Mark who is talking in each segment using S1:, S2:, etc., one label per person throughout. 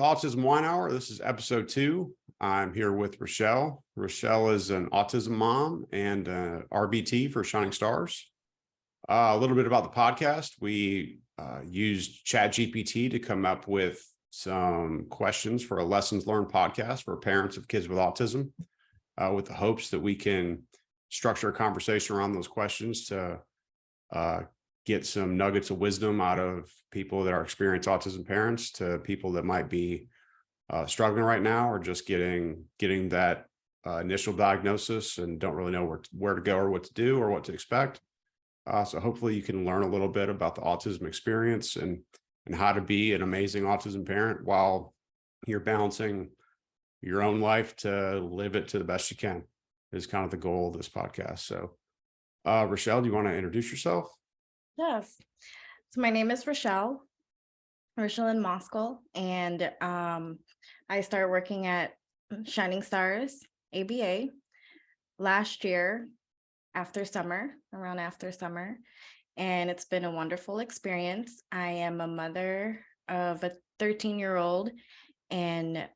S1: Autism Wine Hour. This is episode 2. I'm here with Richelle. Richelle is an autism mom and RBT for Shining Stars. A little bit about the podcast. We used ChatGPT to come up with some questions for a lessons learned podcast for parents of kids with autism, with the hopes that we can structure a conversation around those questions to get some nuggets of wisdom out of people that are experienced autism parents to people that might be struggling right now or just getting that initial diagnosis and don't really know where to go or what to do or what to expect. So hopefully you can learn a little bit about the autism experience and how to be an amazing autism parent while you're balancing your own life to live it to the best you can is kind of the goal of this podcast. So Richelle, do you want to introduce yourself?
S2: Yes. So my name is Richelyn Moskal, and I started working at Shining Stars, ABA, last year around after summer, and it's been a wonderful experience. I am a mother of a 13-year-old, and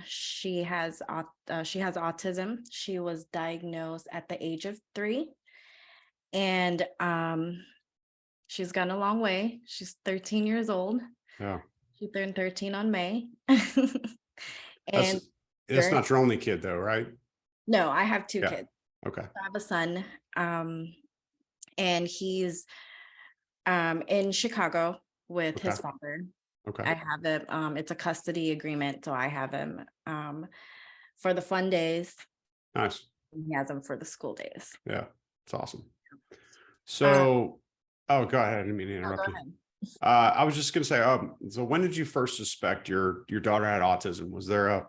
S2: she has autism. She was diagnosed at the age of 3, and she's gone a long way. She's 13 years old.
S1: Yeah.
S2: She turned 13 on May.
S1: That's not your only kid though, right?
S2: No, I have 2 kids.
S1: Okay.
S2: I have a son, and he's in Chicago with his father.
S1: Okay.
S2: I have him, it's a custody agreement, so I have him for the fun days.
S1: Nice.
S2: And he has him for the school days.
S1: Yeah, it's awesome. So, go ahead. I didn't mean to interrupt
S2: go
S1: you.
S2: ahead.
S1: I was just going to say, so when did you first suspect your daughter had autism? Was there a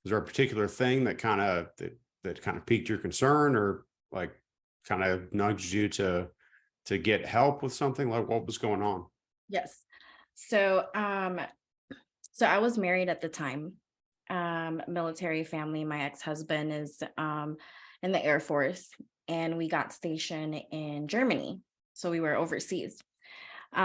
S1: particular thing that kind of piqued your concern, or like kind of nudged you to get help with something? Like, what was going on?
S2: Yes. So I was married at the time, military family. My ex-husband is in the Air Force, and we got stationed in Germany. So we were overseas.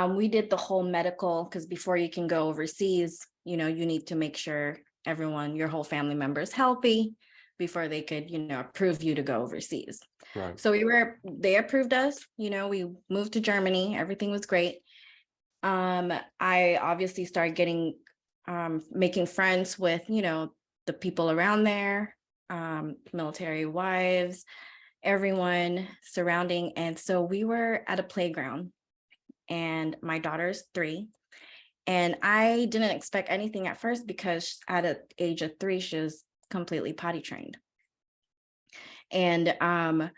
S2: We did the whole medical, because before you can go overseas, you need to make sure your whole family member is healthy before they could, approve you to go overseas.
S1: Right.
S2: So they approved us, we moved to Germany. Everything was great. I obviously started making friends with, the people around there, military wives, everyone surrounding. And so we were at a playground, and my daughter's 3. And I didn't expect anything at first because at the age of 3, she was completely potty trained. And a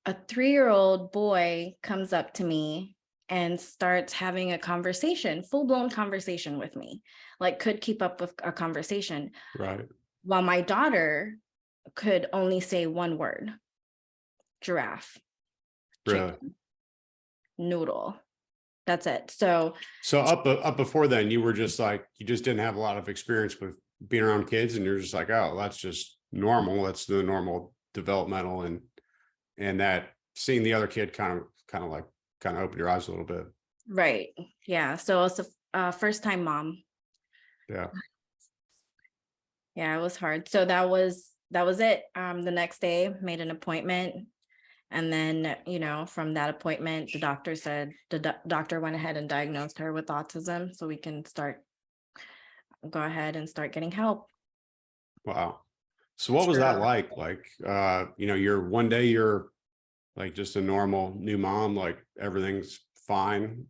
S2: 3-year-old boy comes up to me and starts having a conversation, full-blown conversation with me, like could keep up with a conversation.
S1: Right.
S2: While my daughter could only say one word: giraffe,
S1: Really?
S2: chicken, noodle. That's it. So
S1: up before then, you were just like, you just didn't have a lot of experience with being around kids, and you're just like, oh, that's just normal. That's the normal developmental, and that seeing the other kid kind of opened your eyes a little bit.
S2: Right. Yeah. So it's a first time mom.
S1: Yeah.
S2: Yeah, it was hard. So that was it. The next day, made an appointment. And then, from that appointment, the doctor went ahead and diagnosed her with autism, so we can go ahead and start getting help.
S1: Wow. So what was that like? Like, you're one day you're like just a normal new mom, like everything's fine.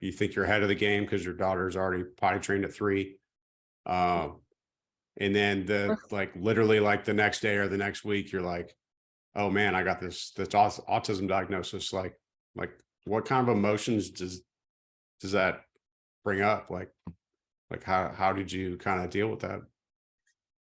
S1: You think you're ahead of the game because your daughter's already potty trained at 3. And then literally the next day or the next week, you're like, oh man, I got this autism diagnosis. Like what kind of emotions does that bring up? Like how did you kind of deal with that?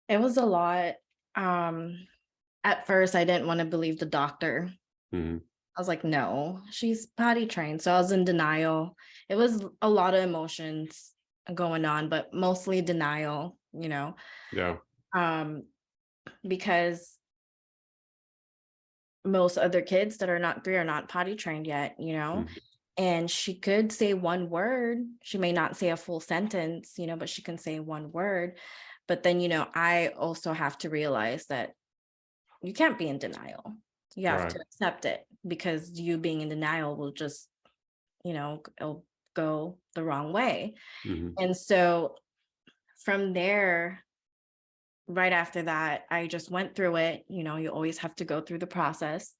S2: It was a lot. At first I didn't want to believe the doctor.
S1: Mm-hmm.
S2: I was like, no, she's potty trained. So I was in denial. It was a lot of emotions going on, but mostly denial,
S1: Yeah.
S2: Because most other kids that are not 3 are not potty trained yet,
S1: Mm-hmm.
S2: and she could say one word. She may not say a full sentence, but she can say one word. But then, I also have to realize that you can't be in denial. You have
S1: Right.
S2: to accept it, because you being in denial will just, it'll go the wrong way.
S1: Mhm.
S2: And so from there, right after that, I just went through it. You always have to go through the process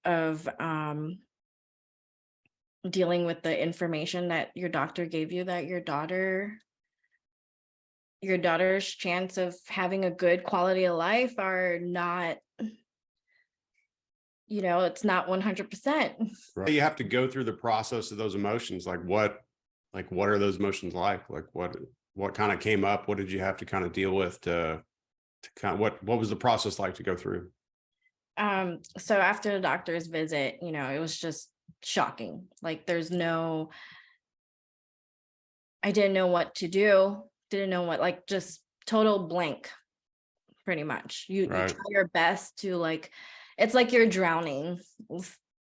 S2: of dealing with the information that your doctor gave you, that your daughter's chance of having a good quality of life are not, it's not 100%.
S1: Right. You have to go through the process of those emotions. What are those emotions like? Like what kind of came up? What did you have to kind of deal with to kind of what was the process like to go through?
S2: So after the doctor's visit, it was just shocking. Like I didn't know what to do, didn't know what, like, just total blank, pretty much. You
S1: Right.
S2: try your best to, like, it's like you're drowning.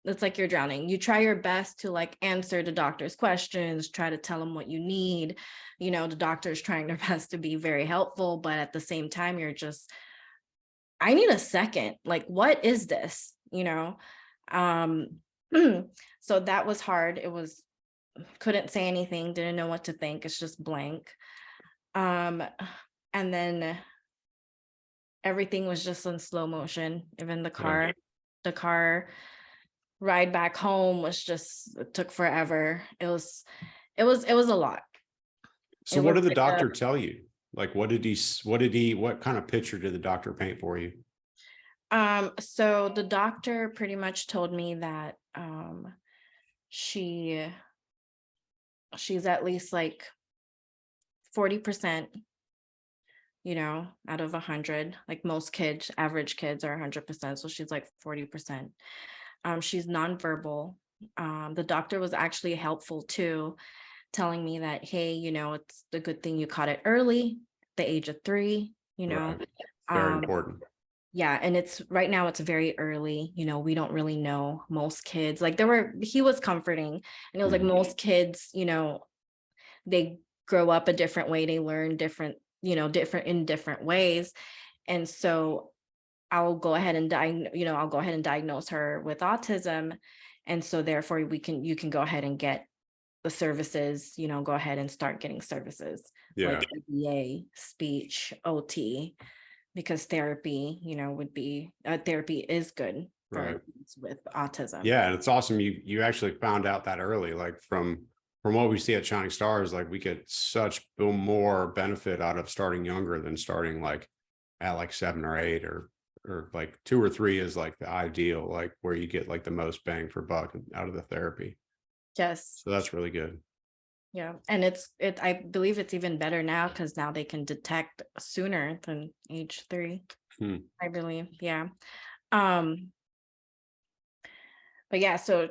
S2: It's like you're drowning. You try your best to, like, answer the doctor's questions, try to tell them what you need. The doctor's trying their best to be very helpful, but at the same time, you're just, I need a second. Like, what is this? Um, so that was hard. It was, couldn't say anything, didn't know what to think. It's just blank. Um, and then everything was just in slow motion. Even
S1: Yeah.
S2: the car ride back home was just, it took forever. It was a lot.
S1: So
S2: It
S1: what
S2: was
S1: did the
S2: like a,
S1: doctor tell you? Like what kind of picture did the doctor paint for you?
S2: so the doctor pretty much told me that she she's at least like 40%, out of 100. Like most kids, average kids are 100%. So she's like 40%. She's nonverbal. The doctor was actually helpful too, telling me that, hey, it's a good thing you caught it early, the age of 3,
S1: Right. Very
S2: um,
S1: important.
S2: yeah, and it's right now it's very early. We don't really know most kids. Like he was comforting, and it was like
S1: Mhm.
S2: most kids, they grow up a different way, they learn different, different in different ways. And so I'll go ahead and diagnose her with autism. And so therefore you can go ahead and get the services, go ahead and start getting services like
S1: Yeah.
S2: ABA, speech, OT, because therapy, would be therapy is good for
S1: Right.
S2: kids with autism.
S1: Yeah, and it's awesome you actually found out that early. Like from what we see at Shining Stars, like we get such more benefit out of starting younger than starting like at like 7 or 8 or like 2 or 3 is like the ideal, like where you get like the most bang for buck out of the therapy.
S2: Yes.
S1: So that's really good.
S2: Yeah. And I believe it's even better now, because now they can detect sooner than age 3,
S1: Hmm.
S2: I believe. Yeah. Um, but yeah, so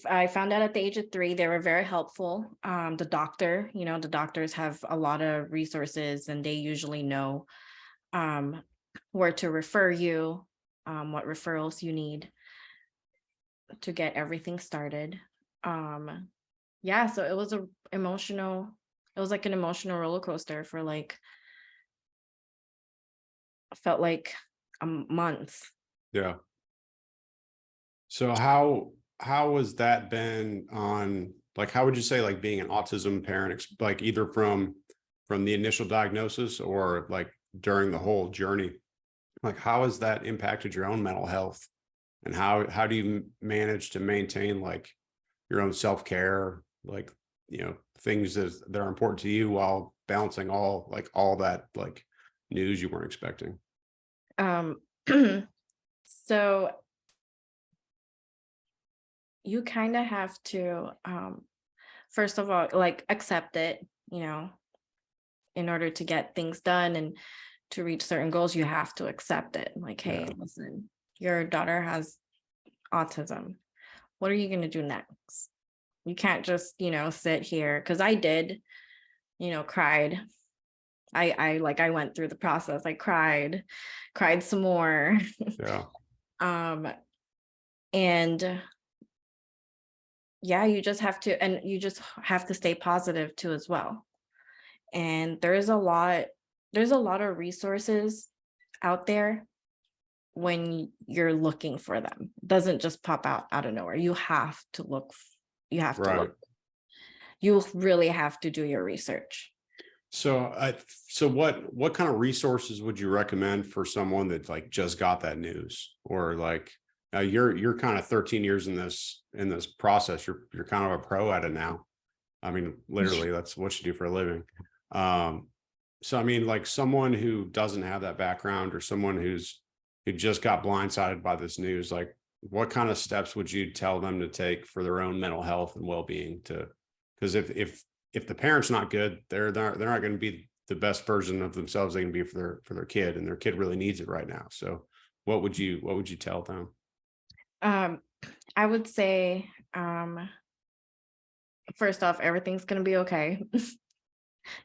S2: I found out at the age of 3. They were very helpful. The doctors have a lot of resources, and they usually know where to refer you, what referrals you need to get everything started. Um, yeah, so it was like an emotional roller coaster for like, felt like a month.
S1: Yeah. So how has that been on like how would you say like being an autism parent like either from the initial diagnosis or like during the whole journey? Like how has that impacted your own mental health? And how do you manage to maintain like your own self-care, like things that are important to you while balancing all that like news you weren't expecting?
S2: Um, so you kind of have to, first of all, like, accept it, in order to get things done and to reach certain goals, you have to accept it. Like, hey,
S1: Yeah.
S2: listen, your daughter has autism. What are you going to do next? You can't just, sit here. Cause I did, cried. I went through the process. I cried some more.
S1: Yeah.
S2: Um, and yeah, you just have to stay positive too as well. And there's a lot of resources out there when you're looking for them. It doesn't just pop out of nowhere. You have to
S1: Right.
S2: look. You really have to do your research.
S1: So what kind of resources would you recommend for someone that like just got that news, or like you're kind of 13 years in this process. You're kind of a pro at it now. I mean, literally, that's what you do for a living. Um, so I mean, like someone who doesn't have that background, or someone who just got blindsided by this news, like what kind of steps would you tell them to take for their own mental health and well-being? To Because if the parent's not good, they're not going to be the best version of themselves they can be for their kid, and their kid really needs it right now. So what would you tell them?
S2: Um, I would say, first off, everything's gonna be okay.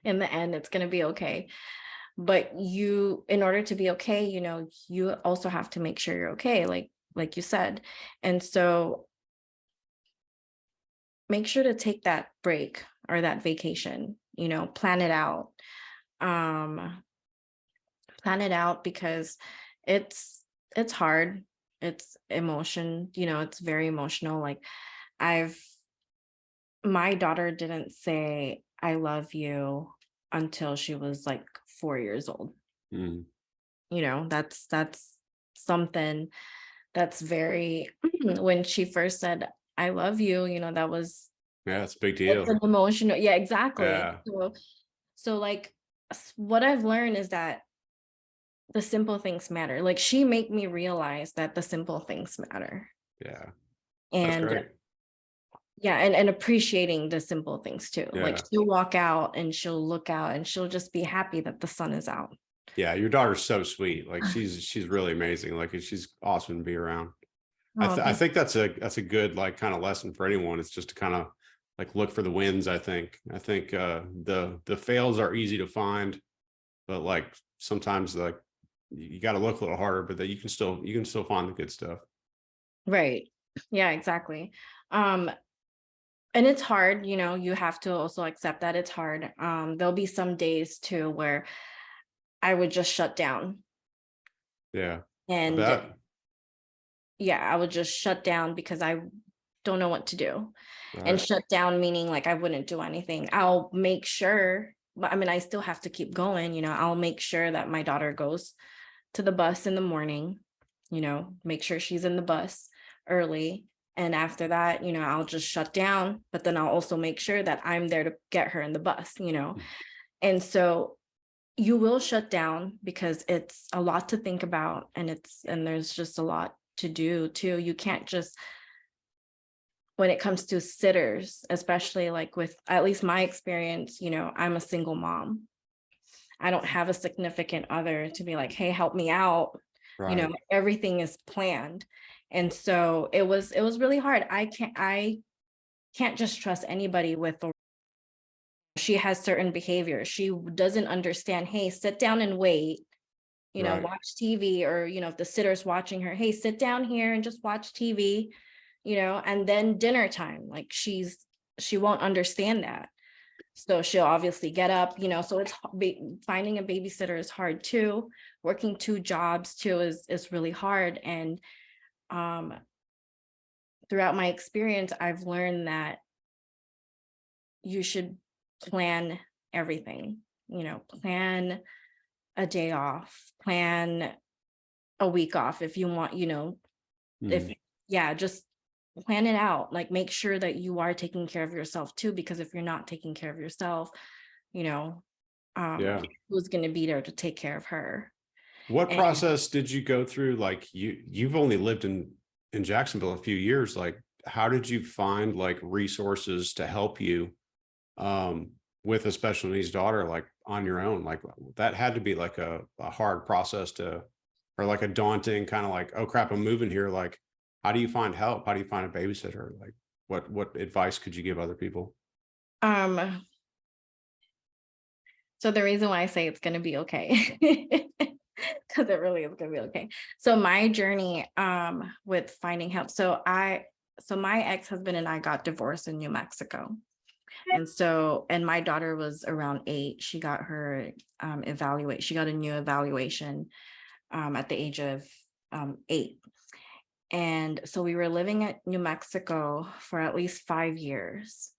S2: In the end, it's gonna be okay. But in order to be okay, you also have to make sure you're okay, like you said. And so make sure to take that break or that vacation, plan it out. Um, Plan it out because it's hard. It's emotion, it's very emotional. Like I've my daughter didn't say I love you until she was like 4 years old.
S1: Mm,
S2: That's something that's very when she first said I love you,
S1: yeah, it's a big
S2: it's an
S1: deal.
S2: emotional, yeah, exactly.
S1: Yeah,
S2: So like what I've learned is that the simple things matter. Like she made me realize that the simple things matter.
S1: yeah, that's
S2: And
S1: great.
S2: yeah, and appreciating the simple things too. Like
S1: Yeah.
S2: she'll walk out and she'll look out and she'll just be happy that the sun is out.
S1: Yeah, your daughter's so sweet. Like she's really amazing. Like she's awesome to be around.
S2: Oh,
S1: I
S2: thank
S1: think that's a good like kind of lesson for anyone. It's just to kind of like look for the wins. I think the fails are easy to find, but like sometimes like you got to look a little harder, but that you can still find the good stuff.
S2: right. Yeah, exactly. Um, and it's hard, you have to also accept that it's hard. There'll be some days too where I would just shut down.
S1: Yeah, I
S2: And
S1: bet.
S2: yeah, I would just shut down because I don't know what to do. And
S1: Right.
S2: shut down meaning like I wouldn't do anything. I'll make sure, but I mean, I still have to keep going. I'll make sure that my daughter goes to the bus in the morning, make sure she's in the bus early. And after that, I'll just shut down, but then I'll also make sure that I'm there to get her in the bus. And so you will shut down because it's a lot to think about and there's just a lot to do too. You can't just when it comes to sitters, especially like with at least my experience, I'm a single mom. I don't have a significant other to be like, hey, help me out.
S1: Right.
S2: Everything is planned. And so it was really hard. I can't just trust anybody with she has certain behaviors. She doesn't understand, hey, sit down and wait,
S1: Right.
S2: watch TV or, if the sitter's watching her, hey, sit down here and just watch TV, and then dinner time. Like she won't understand that. So she'll obviously get up, so finding a babysitter is hard too. Working two jobs too is really hard. And um, throughout my experience, I've learned that you should plan everything, plan a day off, plan a week off if you want, if,
S1: Mm,
S2: yeah, just plan it out. Like make sure that you are taking care of yourself too, because if you're not taking care of yourself, you know,
S1: yeah.
S2: who's going to be there to take care of her?
S1: What
S2: And
S1: process did you go through? Like you've only lived in Jacksonville a few years. Like how did you find like resources to help you with a special needs daughter like on your own? Like that had to be like a hard process to, or like a daunting kind of like, oh crap, I'm moving here. Like how do you find help? How do you find a babysitter? Like what advice could you give other people?
S2: um, so the reason why I say it's going to be okay, because it really is going to be okay. So my journey with finding help. So so my ex-husband and I got divorced in New Mexico. And my daughter was around 8. She got her evaluate. She got a new evaluation at the age of 8. And so we were living at New Mexico for at least 5 years.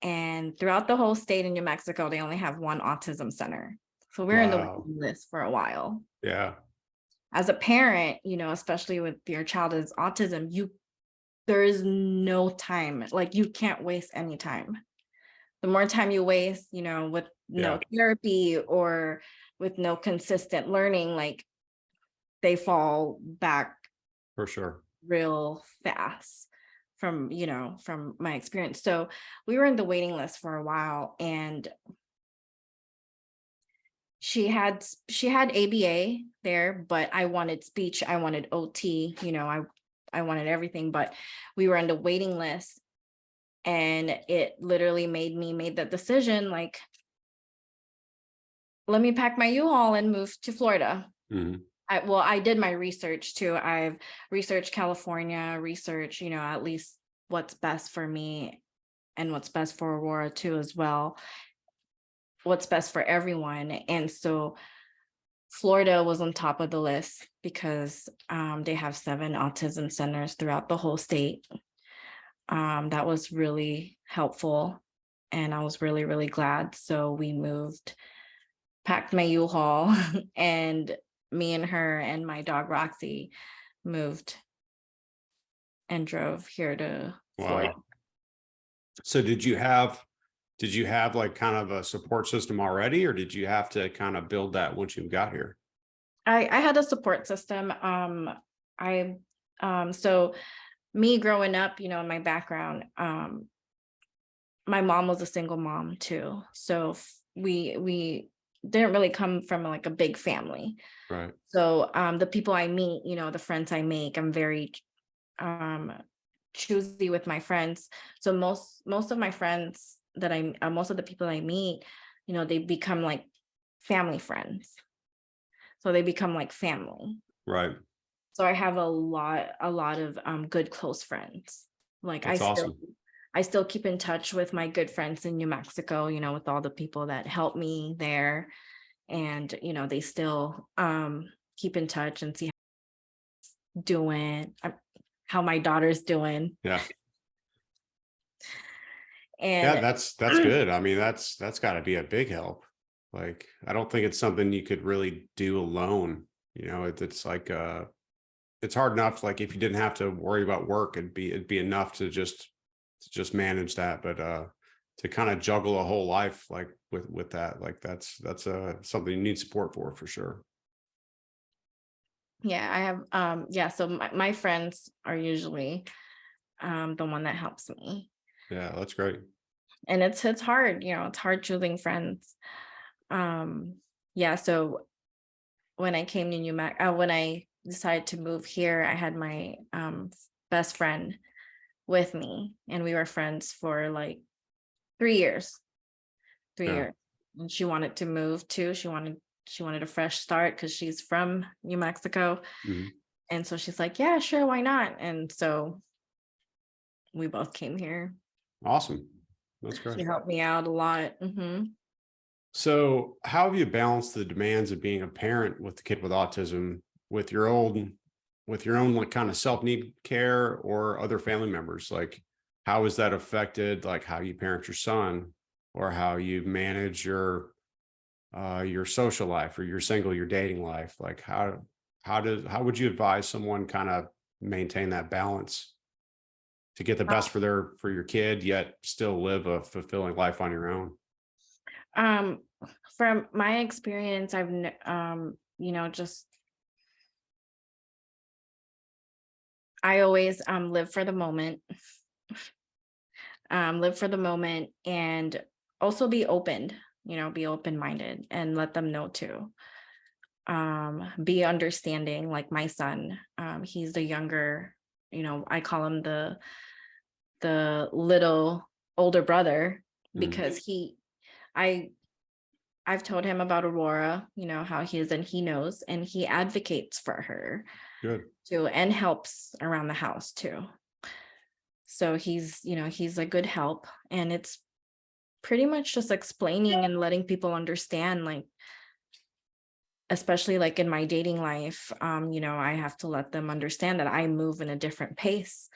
S2: And throughout the whole state in New Mexico, they only have one autism center. So we're in the
S1: Wow.
S2: waiting list for a while.
S1: Yeah,
S2: As a parent, especially with your child is autism, there is no time. Like, you can't waste any time. The more time you waste, with no
S1: yeah,
S2: therapy or with no consistent learning, like, they fall back
S1: for sure.
S2: real fast from my experience. So we were in the waiting list for a while, and she had ABA there, but I wanted speech, I wanted OT, I wanted everything, but we were on the waiting list, and it literally made the decision, like, let me pack my U-Haul and move to Florida.
S1: Mhm.
S2: I did my research too. I've researched California, at least what's best for me and what's best for Aurora too, as well, what's best for everyone. And so Florida was on top of the list because they have 7 autism centers throughout the whole state. That was really helpful, and I was really, really glad. So we moved, packed my U-Haul, and me and her and my dog Roxy moved and drove here to Florida.
S1: Wow. So did you have like kind of a support system already, or did you have to kind of build that once you got here?
S2: I had a support system. I so me growing up, in my background, my mom was a single mom too. So we didn't really come from like a big family.
S1: Right.
S2: So the people I meet, the friends I make, I'm very um choosy with my friends. So most of my friends most of the people I meet, they become like family friends. So they become like family.
S1: Right.
S2: So I have a lot of good close friends. Like,
S1: That's awesome.
S2: I still keep in touch with my good friends in New Mexico, with all the people that helped me there. And, they still keep in touch and see how I'm doing, how my daughter's doing.
S1: Yeah. Yeah,
S2: And
S1: that's good. I mean, that's got to be a big help. Like, I don't think it's something you could really do alone. It's like it's hard enough. Like, if you didn't have to worry about work, it'd be enough to just manage that. But to kind of juggle a whole life like with that, like that's something you need support for sure.
S2: yeah, I have so my friends are usually the one that helps me.
S1: Yeah, that's great.
S2: And it's hard, it's hard choosing friends. Um, yeah, so when I came to when I decided to move here, I had my best friend with me, and we were friends for like 3 years. Three
S1: Yeah.
S2: years. And she wanted to move too. She wanted a fresh start because she's from New Mexico.
S1: Mhm.
S2: And so she's like, yeah, sure, why not? And so we both came here.
S1: Awesome. That's
S2: She
S1: great.
S2: helped me out a lot.
S1: So, how have you balanced the demands of being a parent with the kid with autism with your own like kind of self-need care or other family members? Like, how has that affected like how you parent your son or how you manage your social life or your dating life? Like, how would you advise someone kind of maintain that balance to get the best for your kid, yet still live a fulfilling life on your own?
S2: Um, from my experience, just I always live for the moment, and also be open-minded and let them know too. Be understanding, like my son. He's the younger, I call him the little older brother
S1: Mhm.
S2: because I I've told him about Aurora, how he is, and he knows, and he advocates for her
S1: Good.
S2: too, and helps around the house too. So he's a good help. And it's pretty much just explaining and letting people understand, like, especially like in my dating life, I have to let them understand that I move in a different pace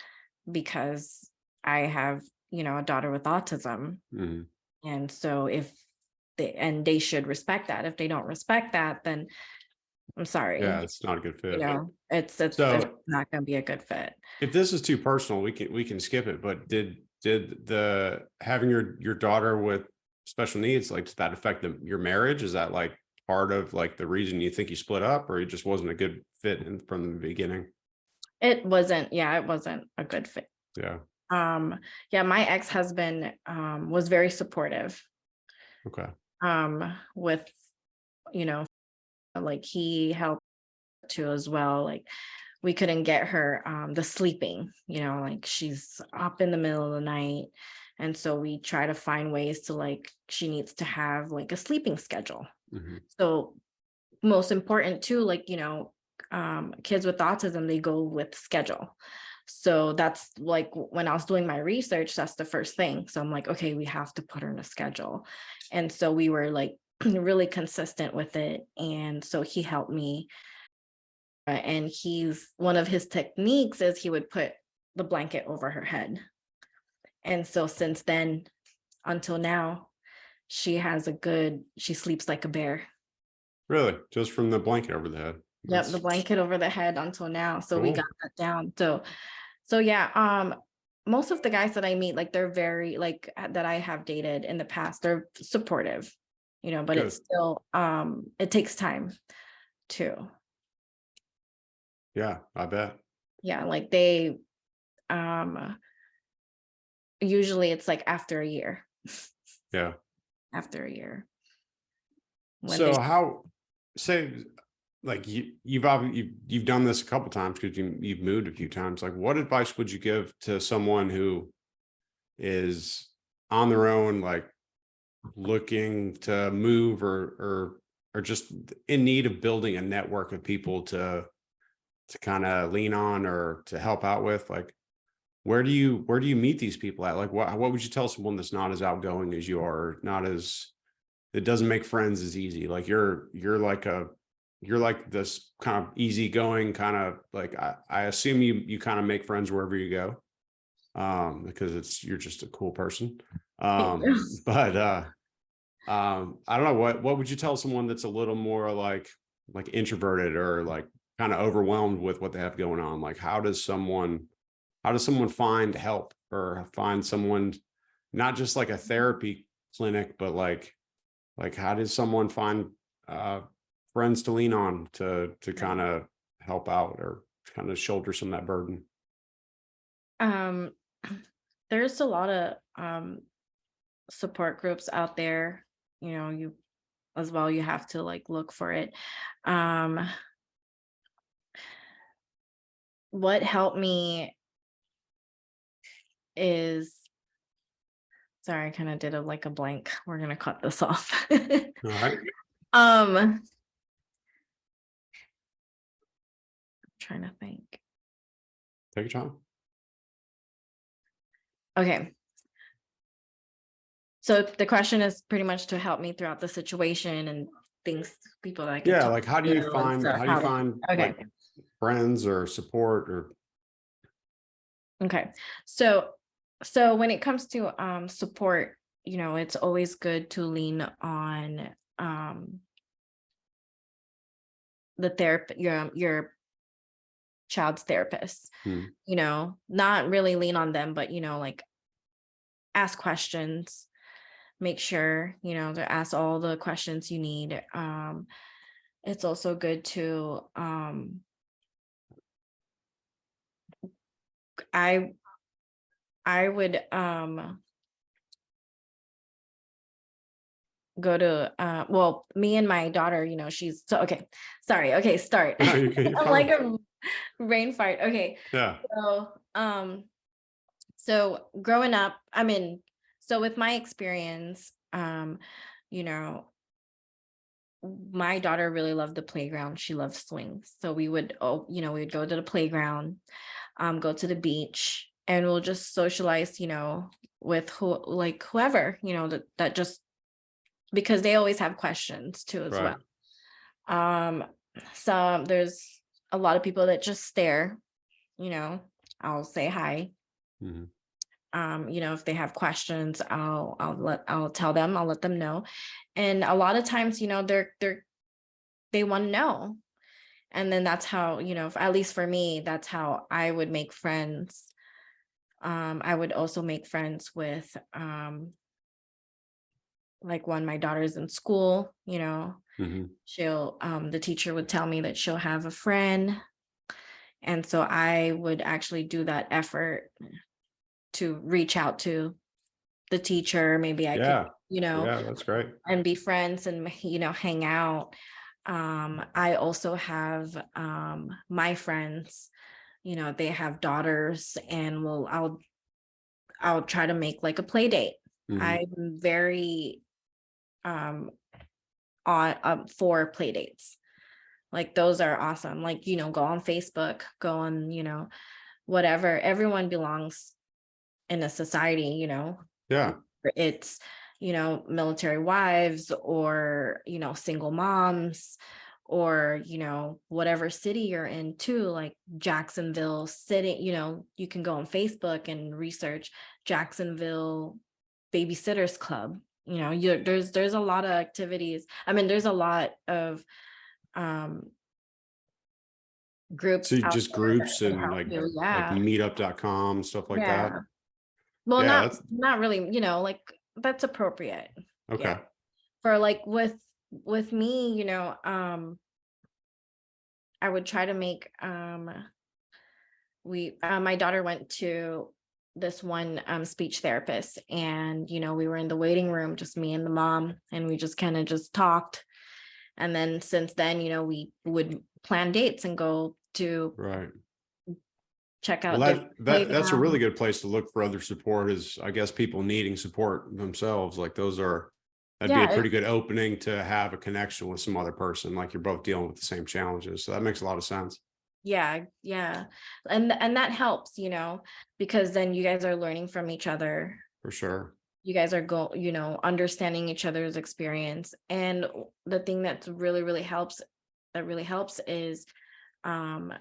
S2: because I have, a daughter with autism.
S1: Mhm.
S2: And so if they should respect that. If they don't respect that, then I'm
S1: Yeah,
S2: sorry,
S1: it's not a good fit.
S2: it's
S1: So
S2: not going to be a good fit.
S1: if this is too personal, we can skip it. But did the having your daughter with special needs, like, did that affect your marriage? Is that like part of like the reason you think you split up, or it just wasn't a good fit from the beginning?
S2: It wasn't a good fit.
S1: Yeah.
S2: Yeah, my ex-husband was very supportive
S1: Okay.
S2: with, you know, like he helped too as well. Like we couldn't get her the sleeping, like she's up in the middle of the night. And so we try to find ways to, like, she needs to have like a sleeping schedule.
S1: Mhm.
S2: So most important too, like, kids with autism, they go with schedule. So that's like when I was doing my research, that's the first thing. So I'm like, okay, we have to put her in a schedule. And so we were like really consistent with it. And so he helped me. And he's one of his techniques is he would put the blanket over her head. And so since then until now, she sleeps like a bear.
S1: Really, just from the blanket over the head.
S2: Yep, the
S1: That's
S2: blanket over the head until now. So we got
S1: cool.
S2: that down. So yeah, most of the guys that I meet, like they're very like that I have dated in the past, they're supportive, but it's
S1: Good.
S2: still it takes time too.
S1: Yeah, I bet.
S2: Yeah, like they um usually it's like after a year.
S1: Yeah.
S2: After a year. When they
S1: So how say like you've done this a couple times because you've moved a few times. Like, what advice would you give to someone who is on their own, like looking to move or just in need of building a network of people to kind of lean on or to help out with? Like, where do you meet these people at? Like, what would you tell someone that's not as outgoing as you are, not as it doesn't make friends as easy? Like, you're like this kind of easygoing kind of like, I assume you kind of make friends wherever you go, because you're just a cool person. But I don't know, what would you tell someone that's a little more like introverted or like kind of overwhelmed with what they have going on? Like, how does someone find help or find someone, not just like a therapy clinic, but like how does someone find uh friends to lean on to
S2: Right.
S1: kind of help out or kind of shoulder some of that burden?
S2: um there's a lot of support groups out there, you as well, you have to like look for it. um what helped me is, sorry, I kind of did a blank. We're gonna cut this off.
S1: All right,
S2: um Trying to think.
S1: take your time.
S2: Okay, so the question is pretty much to help me throughout the situation and things, people that I could
S1: Yeah,
S2: talk
S1: like how do you
S2: to and
S1: find
S2: stuff.
S1: how do you find
S2: Okay.
S1: like friends or support or
S2: Okay. So when it comes to support, it's always good to lean on the therapist, your child's therapist.
S1: Hmm.
S2: Not really lean on them, but like ask questions, make sure, to ask all the questions you need. It's also good to I I would go to well, me and my daughter, she's so okay. Sorry. Okay, start.
S1: No, you're
S2: I'm like
S1: fine.
S2: a brain fart. Okay.
S1: Yeah.
S2: So so growing up, so with my experience, you know, my daughter really loved the playground. She loved swings. So we would we would go to the playground, go to the beach. and we'll just socialize, with whoever, that just because they always have questions too as
S1: Right.
S2: well. Um, there's a lot of people that just stare, I'll say hi.
S1: Mhm.
S2: If they have questions, I'll tell them, I'll let them know. And a lot of times, they want to know. And then that's how, at least for me, that's how I would make friends. I would also make friends with like when my daughter's in school,
S1: Mhm.
S2: the teacher would tell me that she'll have a friend. And so I would actually do that effort to reach out to the teacher. Maybe I could,
S1: Yeah. Yeah, that's great.
S2: and be friends and, hang out. I also have my friends, they have daughters, and I'll try to make like a play date.
S1: Mhm.
S2: I'm very um for play dates. Like those are awesome. Like, go on Facebook, go on, whatever. Everyone belongs in a society,
S1: Yeah.
S2: it's, military wives, or, single moms, or, whatever city you're in too, like Jacksonville City, you can go on Facebook and research Jacksonville Babysitters Club. There's a lot of activities. I mean, there's a lot of um
S1: So
S2: groups out
S1: just
S2: there that
S1: groups
S2: can
S1: and
S2: help you.
S1: like
S2: Yeah.
S1: meetup.com, stuff like that.
S2: Yeah. Well,
S1: Yeah,
S2: not
S1: that's
S2: not really, like that's appropriate. Yeah.
S1: okay.
S2: For like with me, I would try to make my daughter went to this one speech therapist, and we were in the waiting room, just me and the mom, and we just kind of just talked. And then since then, we would plan dates and go to
S1: Right.
S2: check
S1: Well,
S2: out different
S1: that's a really
S2: playgrounds.
S1: good place to look for other support, is I guess people needing support themselves. Like that'd be a
S2: Yeah,
S1: pretty good opening to have a connection with some other person, like you're both dealing with the same challenges. So that makes a lot of sense.
S2: yeah. And that helps, because then you guys are learning from each other.
S1: For sure.
S2: You guys are understanding each other's experience. And the thing that's really helps is um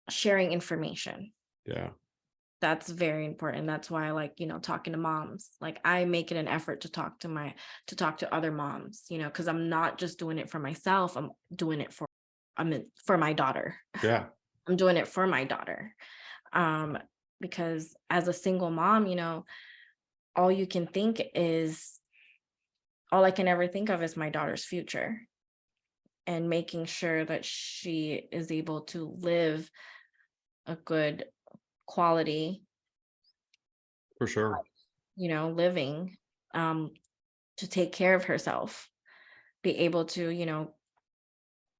S2: sharing information.
S1: Yeah.
S2: That's very important. That's why I like, talking to moms. Like I make it an effort to talk to other moms, because I'm not just doing it for myself. For my daughter.
S1: Yeah.
S2: I'm doing it for my daughter. Um, because as a single mom, all you can think is all I can ever think of is my daughter's future, and making sure that she is able to live a good quality,
S1: For sure.
S2: living, um, to take care of herself, be able to,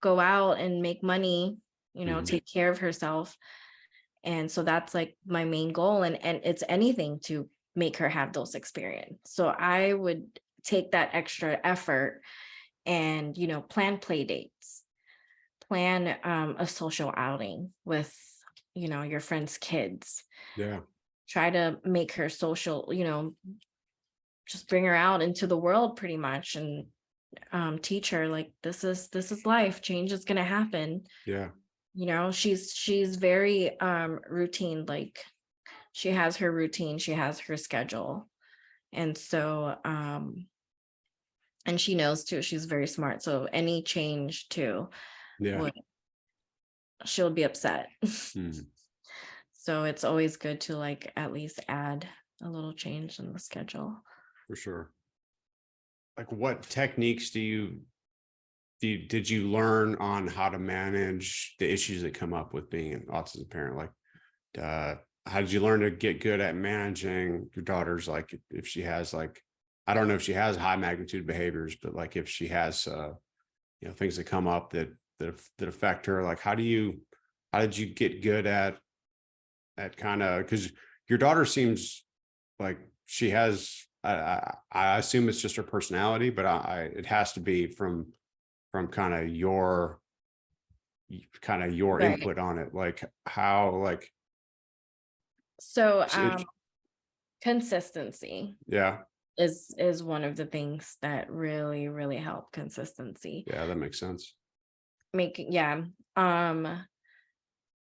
S2: go out and make money,
S1: Mhm.
S2: take care of herself. And so that's like my main goal, and it's anything to make her have those experience. So I would take that extra effort and, plan play dates, plan a social outing with, your friends' kids.
S1: Yeah.
S2: Try to make her social, just bring her out into the world pretty much, and teach her like this is life. Change is gonna happen.
S1: Yeah.
S2: She's very routine, like she has her routine, she has her schedule. And so and she knows too, she's very smart, so any change too
S1: Yeah.
S2: would she'll be upset.
S1: Mhm.
S2: So it's always good to like at least add a little change in the schedule.
S1: For sure. Like what techniques did you learn on how to manage the issues that come up with being an autism parent? Like, uh, how did you learn to get good at managing your daughter's, like, if she has like, I don't know if she has high magnitude behaviors, but like if she has, things that come up that affect her, like, how did you get good at kind of, because your daughter seems like she has, I assume it's just her personality, but it has to be from kind of your
S2: Right.
S1: input on it, like how, like
S2: So
S1: It-
S2: consistency
S1: yeah,
S2: is one of the things that really help. Consistency.
S1: yeah, that makes sense.
S2: Making yeah.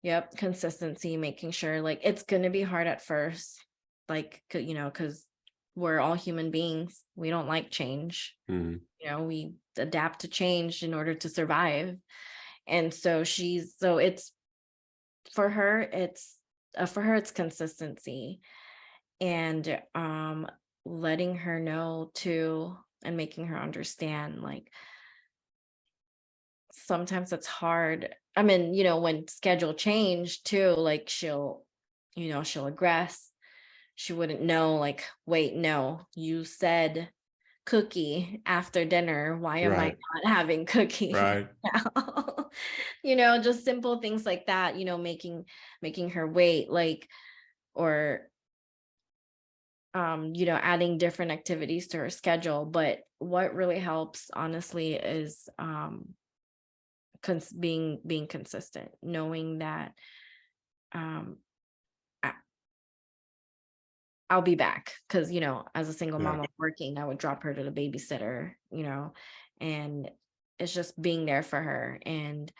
S2: Yep, consistency, making sure like it's gonna be hard at first, like because we're all human beings. We don't like change.
S1: Mhm.
S2: We adapt to change in order to survive. And so it's for her, it's consistency, and letting her know too, and making her understand like sometimes it's hard. I mean, when schedule change too, like she'll aggress. She wouldn't know, like, wait, no, you said cookie after dinner. Why am I
S1: Right,
S2: not having cookie
S1: right.
S2: now? Just simple things like that, making her wait, like, or adding different activities to her schedule. But what really helps, honestly, is being consistent, knowing that um I- I'll be back, because as a single
S1: Yeah,
S2: mom of working, I would drop her to the babysitter, and it's just being there for her, and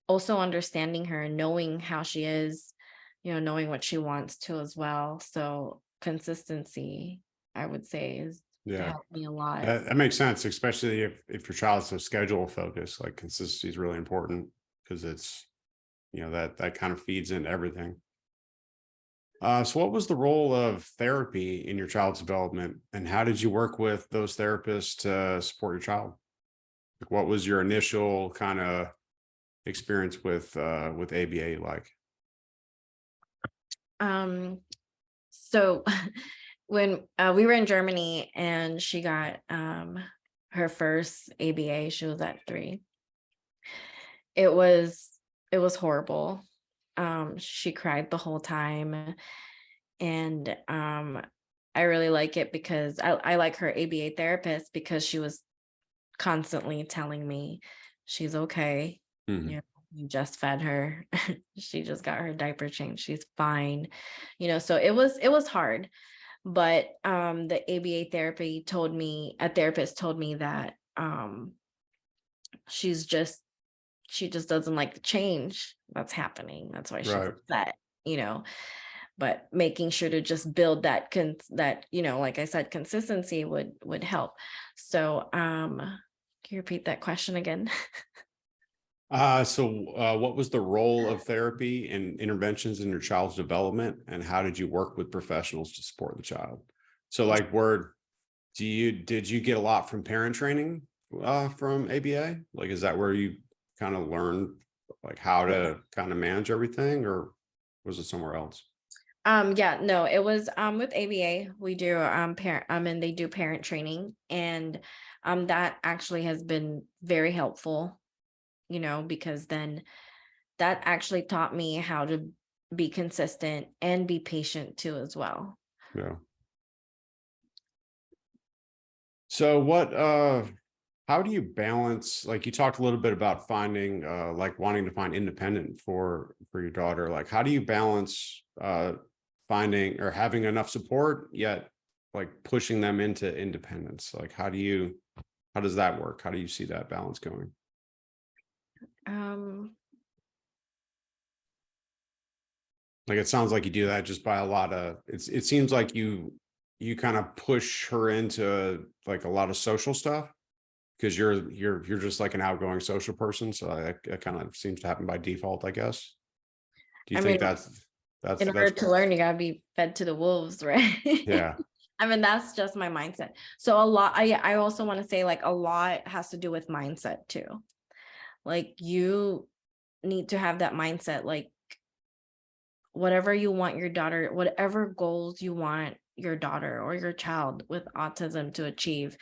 S2: also understanding her and knowing how she is, knowing what she wants to as well. So consistency, I would say, is
S1: yeah.
S2: helped me a lot.
S1: That makes sense, especially if your child's so schedule focused. Like consistency is really important because it's that kind of feeds into everything. So, what was the role of therapy in your child's development, and how did you work with those therapists to support your child? Like, what was your initial kind of experience with ABA like?
S2: Um, so when we were in Germany and she got her first ABA, she was at 3. It was it was horrible. She cried the whole time, and I really like it because I like her ABA therapist, because she was constantly telling me she's okay. You
S1: Mhm.
S2: know, you just fed her. She just got her diaper changed. She's fine. So it was hard. But the ABA therapist told me that she just doesn't like the change that's happening. That's why she's
S1: Right.
S2: upset, you know. But making sure to just build that, like I said, consistency would help. So can you repeat that question again?
S1: What was the role of therapy and interventions in your child's development, and how did you work with professionals to support the child? So, like, did you get a lot from parent training from ABA? Like, is that where you kind of learned like how
S2: Yeah.
S1: to kind of manage everything, or was it somewhere else?
S2: Yeah, no, it was with ABA. We do parent and they do parent training, and that actually has been very helpful, because then that actually taught me how to be consistent and be patient too as well.
S1: Yeah. So how do you balance, like, you talked a little bit about finding like wanting to find independent for your daughter. Like, how do you balance finding or having enough support yet like pushing them into independence? Like, how does that work? How do you see that balance going?
S2: Um
S1: Like, it sounds like you do that just by a lot of it seems like you kind of push her into like a lot of social stuff because you're just like an outgoing social person, so that kind of seems to happen by default, I guess. Do you
S2: I
S1: think
S2: mean,
S1: that's
S2: in order to learn, you gotta be fed to the wolves, right?
S1: yeah,
S2: I mean, that's just my mindset. So a lot, I also want to say, like, a lot has to do with mindset too. Like, you need to have that mindset, like, whatever you want your daughter, whatever goals you want your daughter or your child with autism to achieve,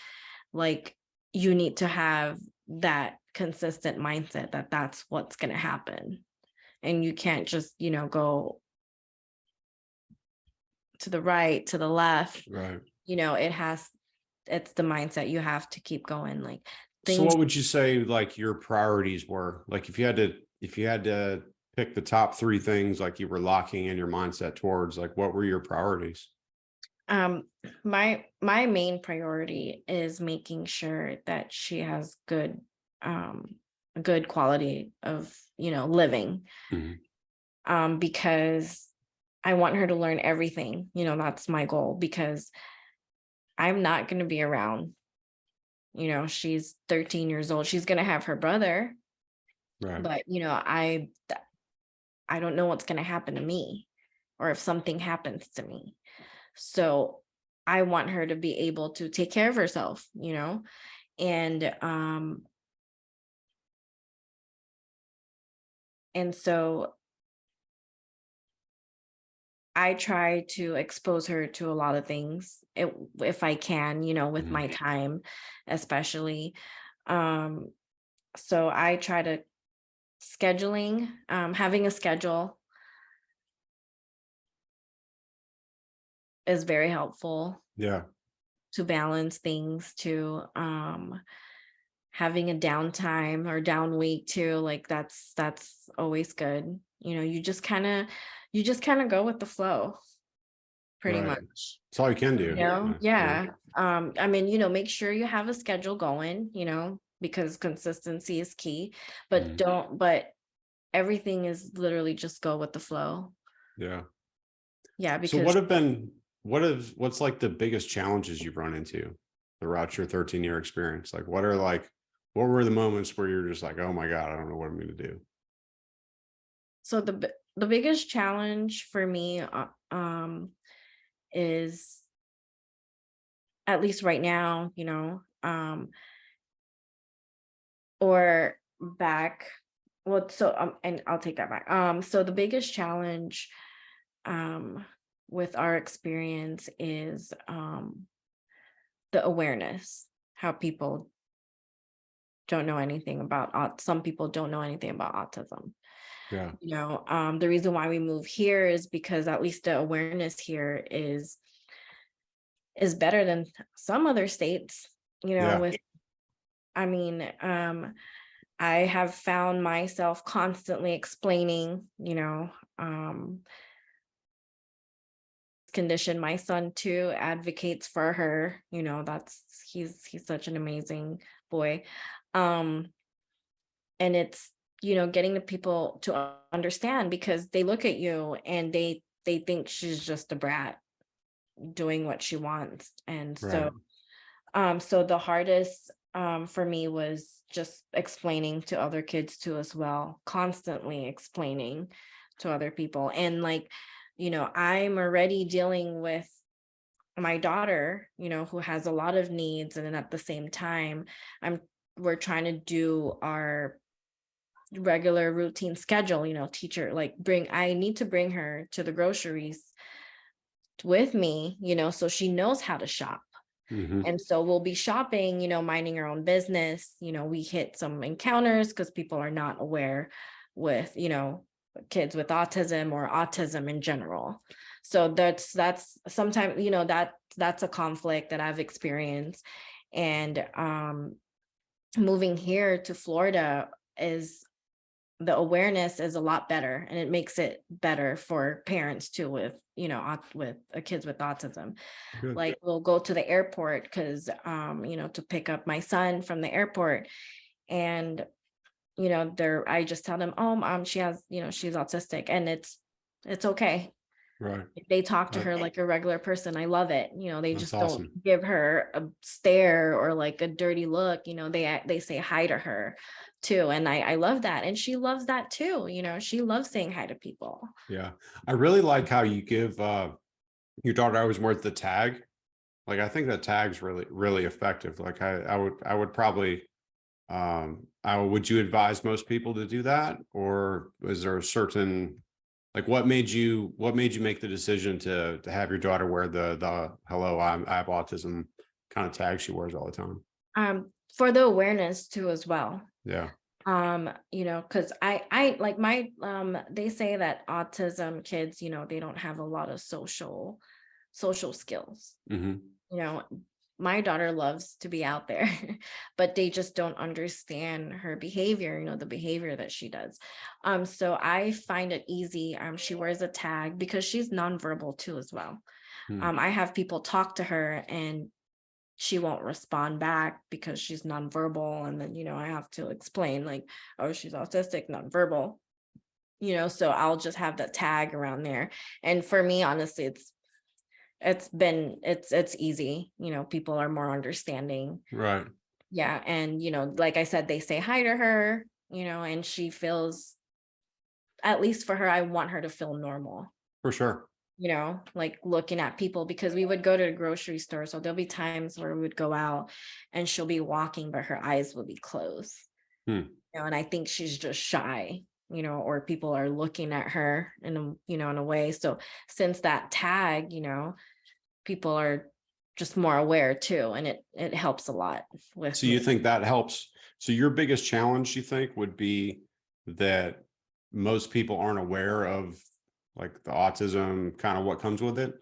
S2: like, you need to have that consistent mindset that that's what's going to happen. And you can't just, go to the right, to the left.
S1: right.
S2: It's the mindset. You have to keep going. Like,
S1: So
S2: things.
S1: what would you say like your priorities were? Like, if you had to pick the top three things like you were locking in your mindset towards, like what were your priorities?
S2: Um, my main priority is making sure that she has um, good quality of, living.
S1: Mhm.
S2: Because I want her to learn everything. That's my goal because I'm not going to be around. She's 13 years old. She's going to have her brother,
S1: Right.
S2: but I don't know what's going to happen to me or if something happens to me. So I want her to be able to take care of herself, and so I try to expose her to a lot of things if I can, with
S1: Mhm.
S2: my time, especially. Um, so I try to having a schedule is very helpful
S1: Yeah.
S2: to balance things, to having a downtime or down week too. Like that's always good. You just kind of go with the flow pretty
S1: Right.
S2: much.
S1: It's all you can do. Yeah.
S2: Yeah. I mean, make sure you have a schedule going, because consistency is key, but
S1: Mhm.
S2: everything is literally just go with the flow.
S1: Yeah.
S2: Yeah,
S1: So
S2: because
S1: what's like the biggest challenges you've run into throughout your 13-year experience? Like what were the moments where you're just like, oh my God, I don't know what I'm gonna do?
S2: so the biggest challenge for me is, at least right now, or back, well, and I'll take that back. So the biggest challenge um with our experience is the awareness, how people don't know anything about some people don't know anything about autism.
S1: Yeah.
S2: The reason why we move here is because at least the awareness here is better than some other states,
S1: Yeah.
S2: with I mean, I have found myself constantly explaining, um condition. My son too advocates for her. That's he's such an amazing boy. Um and it's, getting the people to understand, because they look at you and they think she's just a brat doing what she wants. And
S1: Right.
S2: so the hardest for me was just explaining to other kids too as well, constantly explaining to other people. And like, I'm already dealing with my daughter, who has a lot of needs, and then at the same time, I'm we're trying to do our regular routine schedule, teacher, like I need to bring her to the groceries with me, so she knows how to shop.
S1: Hmm.
S2: And so we'll be shopping, minding our own business. We hit some encounters because people are not aware with, kids with autism or autism in general. So that's sometimes, that's a conflict that I've experienced. And moving here to Florida, is the awareness is a lot better, and it makes it better for parents too, with, with kids with autism.
S1: Good.
S2: Like, we'll go to the airport because to pick up my son from the airport, and I just tell them, oh, she has, she's autistic, and it's okay.
S1: Right.
S2: They talk to
S1: Uh,
S2: her like a regular person. I love it. They
S1: that's
S2: just don't
S1: awesome.
S2: give her a stare or like a dirty look. They say hi to her too, and I love that, and she loves that too. She loves saying hi to people.
S1: Yeah. I really like how you give your daughter always wears the tag. Like I think that tag's really, really effective. Like I would probably would you advise most people to do that? Or is there a certain like what made you make the decision to have your daughter wear the hello, I have autism kind of tag she wears all the time?
S2: For the awareness too as well.
S1: Yeah.
S2: Because I like my they say that autism kids, they don't have a lot of social skills.
S1: Hmm.
S2: you know my daughter loves to be out there, but they just don't understand her behavior, the behavior that she does. So I find it easy. She wears a tag because she's nonverbal too as well.
S1: Hmm.
S2: I have people talk to her and she won't respond back because she's nonverbal. And then, I have to explain like, oh, she's autistic, nonverbal, so I'll just have that tag around there. And for me, honestly, it's easy. People are more understanding.
S1: Right.
S2: Yeah. And, like I said, they say hi to her, and she feels, at least for her, I want her to feel normal.
S1: For sure.
S2: Like looking at people, because we would go to the grocery store. So there'll be times where we would go out and she'll be walking, but her eyes will be closed.
S1: Hmm.
S2: And I think she's just shy, or people are looking at her in a way. So since that tag, people are just more aware too. And it helps a lot with
S1: So
S2: me.
S1: you think that helps? So your biggest challenge, you think, would be that most people aren't aware of like the autism, kind of what comes with it,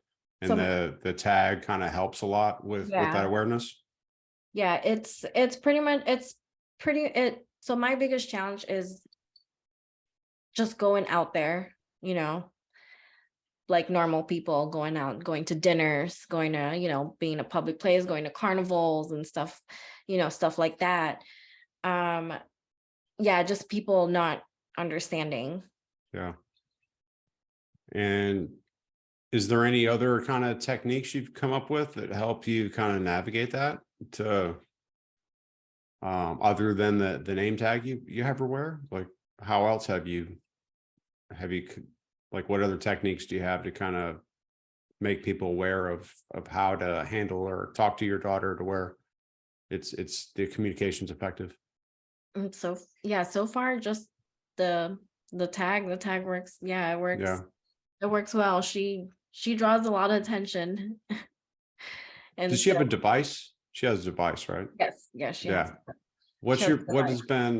S1: and
S2: So
S1: the tag kind of helps a lot with that
S2: yeah,
S1: awareness.
S2: yeah, it's pretty much, so my biggest challenge is just going out there, like normal people, going out, going to dinners, going to, being in a public place, going to carnivals and stuff, stuff like that. Um, yeah, just people not understanding.
S1: Yeah. And is there any other kind of techniques you've come up with that help you kind of navigate that to other than the name tag you have her wear? Like how else have you like what other techniques do you have to kind of make people aware of how to handle or talk to your daughter to where it's the communication's effective?
S2: And so yeah, so far just the the tag works. Yeah, it works.
S1: Yeah.
S2: It works well. She draws a lot of attention. And
S1: Does she
S2: so
S1: have a device? She has a device, right?
S2: yes, she has
S1: Yeah.
S2: she has
S1: What has been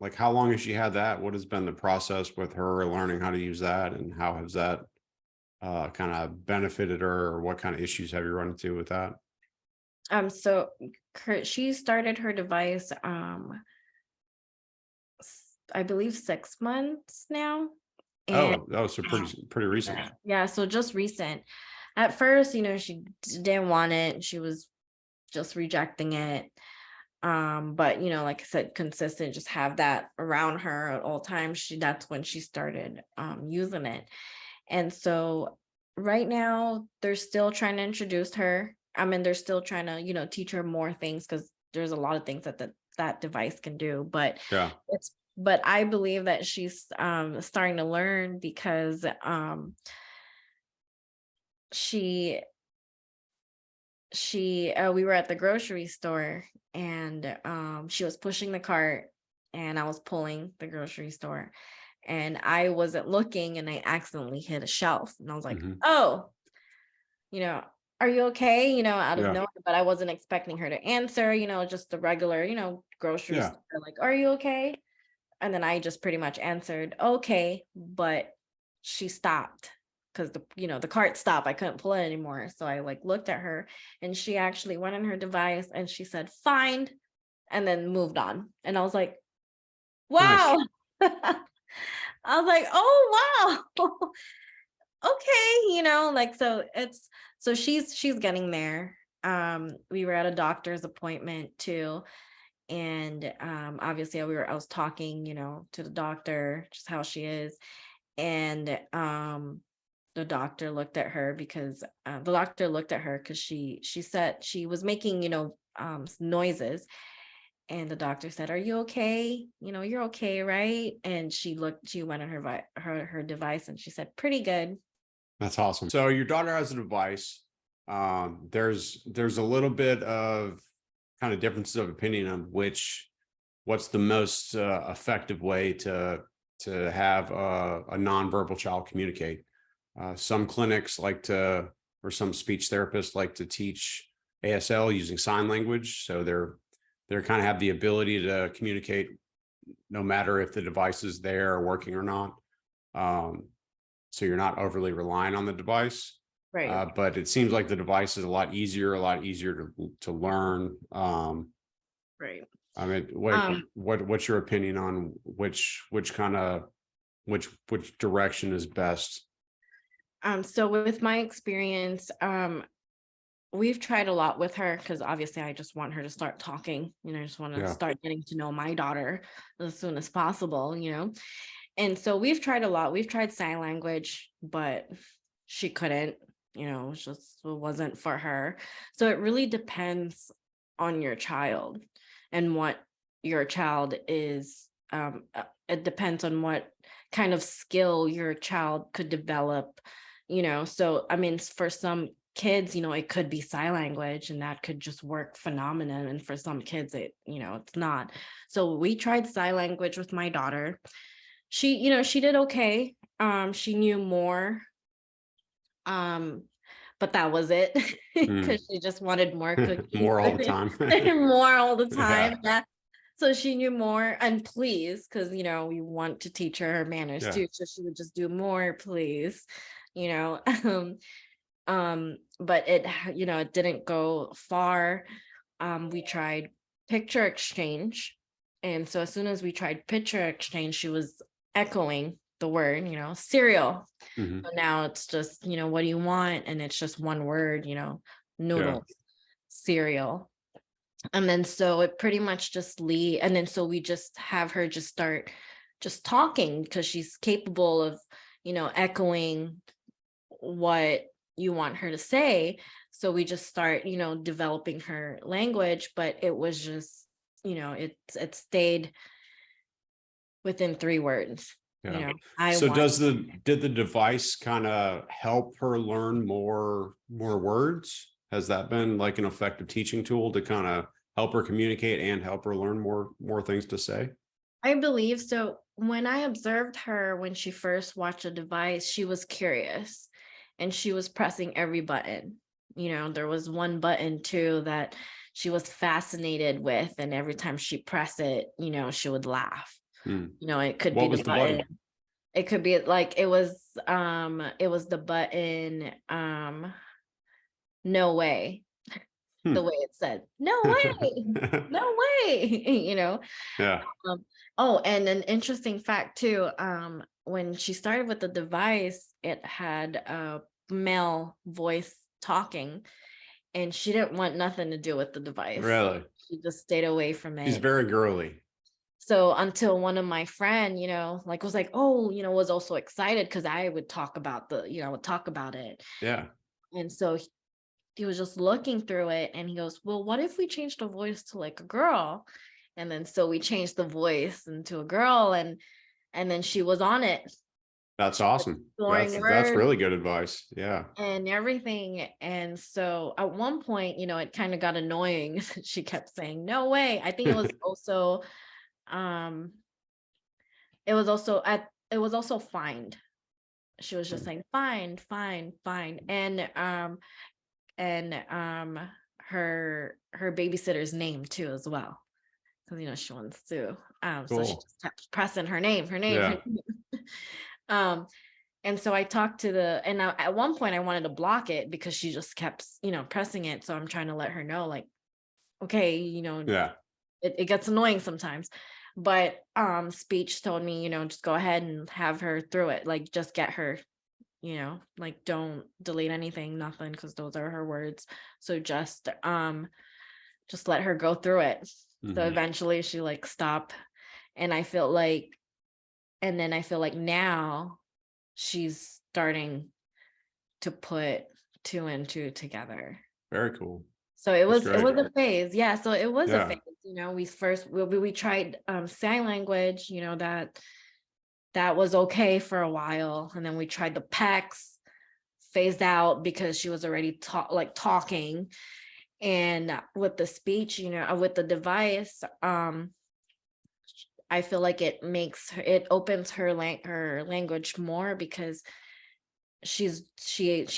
S1: like how long has she had that? What has been the process with her learning how to use that, and how has that kind of benefited her, or what kind of issues have you run into with that?
S2: so she started her device I believe 6 months now. And
S1: Oh, so pretty recent.
S2: yeah, so just recent. At first, she didn't want it. She was just rejecting it. But like I said, consistent, just have that around her at all times. That's when she started using it. And so right now they're still trying to introduce her. I mean, they're still trying to, teach her more things because there's a lot of things that that device can do. But
S1: Yeah.
S2: I believe that she's starting to learn because she we were at the grocery store and she was pushing the cart and I was pulling the grocery store and I wasn't looking and I accidentally hit a shelf and I was like,
S1: Hmm.
S2: oh, you know, are you okay? Out of
S1: Yeah.
S2: nowhere, but I wasn't expecting her to answer, just the regular, grocery
S1: Yeah.
S2: store, like, are you okay? And then I just pretty much answered, okay, but she stopped because the cart stopped. I couldn't pull it anymore. So I like looked at her and she actually went on her device and she said, fine, and then moved on. And I was like,
S1: Nice.
S2: wow. I was like, oh wow. Okay, like so she's getting there. We were at a doctor's appointment too. And obviously I was talking, to the doctor, just how she is. And the doctor looked at her because she said she was making, noises. And the doctor said, are you okay? You're okay, right? And she went on her device and she said, pretty good.
S1: That's awesome. So your daughter has a device. There's a little bit of kind of differences of opinion on what's the most effective way to have a nonverbal child communicate. Some clinics like to, or some speech therapists like to teach ASL using sign language, so they're kind of have the ability to communicate no matter if the device is there or working or not. So you're not overly relying on the device.
S2: Right.
S1: But it seems like the device is a lot easier to learn.
S2: Right.
S1: I mean,
S2: Um,
S1: what's your opinion on which kind of which direction is best?
S2: so with my experience, we've tried a lot with her because obviously I just want her to start talking. I just want to
S1: Yeah.
S2: start getting to know my daughter as soon as possible. And so we've tried a lot. We've tried sign language, but she couldn't, it wasn't for her. So it really depends on your child and what your child is. It depends on what kind of skill your child could develop. So I mean, for some kids, it could be sign language and that could just work phenomenon. And for some kids, it's not. So we tried sign language with my daughter. She did okay. She knew more. Um, but that was it
S1: Mm.
S2: because she just wanted more cookies,
S1: More all the time.
S2: more all the time.
S1: Yeah.
S2: Yeah. So she knew more and please, because we want to teach her manners
S1: Yeah.
S2: too. So she would just do more, please, you know. But it didn't go far. We tried picture exchange. And so as soon as we tried picture exchange, she was echoing the word, cereal.
S1: Hmm.
S2: So now it's just, what do you want? And it's just one word,
S1: Yeah.
S2: noodles, cereal. And then so it pretty much just and then so we just have her just start just talking because she's capable of, echoing what you want her to say. So we just start, developing her language, but it was just, it stayed within 3 words.
S1: Yeah.
S2: I
S1: So
S2: want.
S1: did the device kind of help her learn more words? Has that been like an effective teaching tool to kind of help her communicate and help her learn more things to say?
S2: I believe so. When I observed her when she first watched a device, she was curious and she was pressing every button. There was one button too that she was fascinated with, and every time she pressed it, she would laugh.
S1: Hmm.
S2: It could be
S1: What
S2: the
S1: was the
S2: button.
S1: button?
S2: It could be like it was the button, no way. The
S1: Hmm.
S2: way it said, no way, no way,
S1: Yeah.
S2: Um, oh, and an interesting fact too, when she started with the device, it had a male voice talking, and she didn't want nothing to do with the device.
S1: Really?
S2: She just stayed away from
S1: She's
S2: it.
S1: very girly.
S2: So until one of my friend, was like, oh, was also excited because I would talk about it.
S1: Yeah.
S2: And so he was just looking through it and he goes, well, what if we changed the voice to like a girl? And then so we changed the voice into a girl, and then she was on it,
S1: That's awesome.
S2: exploring
S1: That's
S2: words
S1: really good advice. Yeah.
S2: and everything. And so at one point, it kind of got annoying. She kept saying, no way. I think um it was also find. She was just saying find, find, find. And her babysitter's name too as well, because she wants to, so she
S1: Cool.
S2: just kept pressing her name, her name, her
S1: Yeah.
S2: name. um and so I talked to and at one point I wanted to block it because she just kept pressing it, so I'm trying to let her know, like, okay,
S1: Yeah.
S2: it gets annoying sometimes. But speech told me, just go ahead and have her through it, like just get her, like don't delete anything, nothing, because those are her words. So just let her go through it. So
S1: Hmm.
S2: eventually she like stopped, and I feel like now she's starting to put two and two together.
S1: Very cool.
S2: So it
S1: That's
S2: was it
S1: great.
S2: was a phase. Yeah, so it was a
S1: Yeah.
S2: phase. We tried sign language, that was okay for a while, and then we tried the PECs, phased out because she was already talking. And with the speech, with the device, I feel like it opens her language more because she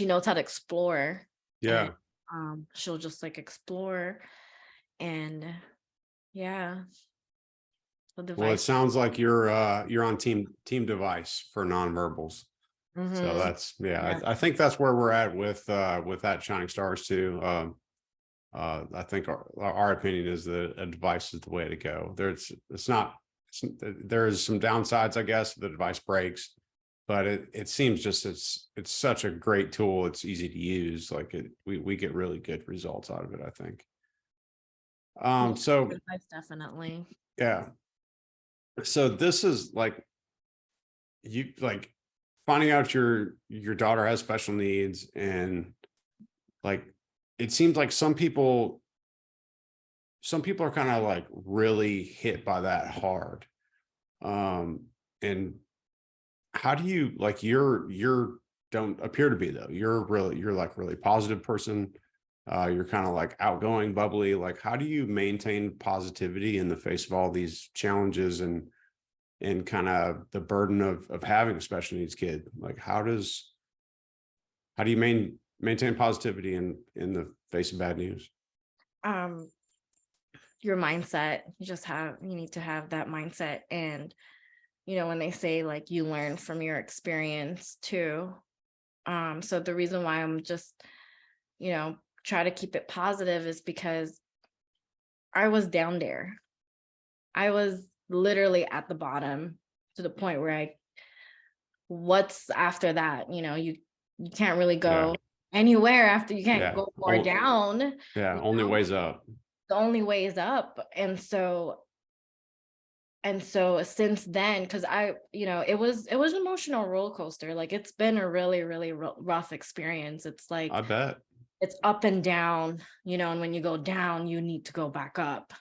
S2: knows how to explore, and
S1: Yeah.
S2: she'll just like explore. And yeah, the
S1: Well, it
S2: device.
S1: sounds like you're on team device for nonverbals. So that's,
S2: Yeah.
S1: I think that's where we're at with that Shining Stars too. I think our opinion is that a device is the way to go. It's not, there's some downsides, I guess, if the device breaks, but it seems just it's such a great tool. It's easy to use. Like we get really good results out of it, I think. So
S3: Advice, definitely.
S1: yeah. So this is like you like finding out your daughter has special needs, and like it seems like some people are kind of like really hit by that hard. And how do you like you're don't appear to be though. You're like really positive person. You're kind of like outgoing, bubbly. Like, how do you maintain positivity in the face of all these challenges and kind of the burden of having a special needs kid? Like, how do you maintain positivity in the face of bad news?
S3: Your mindset, you need to have that mindset. And when they say like you learn from your experience too. So the reason why I'm just try to keep it positive is because I was down there. I was literally at the bottom, to the point where what's after that? You can't really go anywhere after. You can't go more down.
S1: Yeah, only ways up.
S3: The only way is up. And so since then, because it was an emotional roller coaster. Like, it's been a really, really rough experience. It's like,
S1: I bet.
S3: It's up and down, and when you go down, you need to go back up,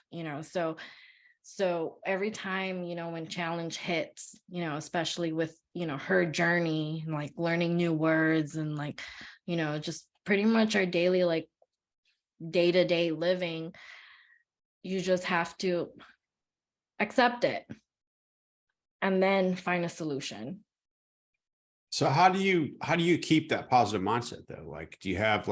S3: so every time, when challenge hits, especially with, her journey, like learning new words and like, just pretty much our daily, like day-to-day living, you just have to accept it and then find a solution.
S1: So how do you keep that positive mindset though? Like, do you have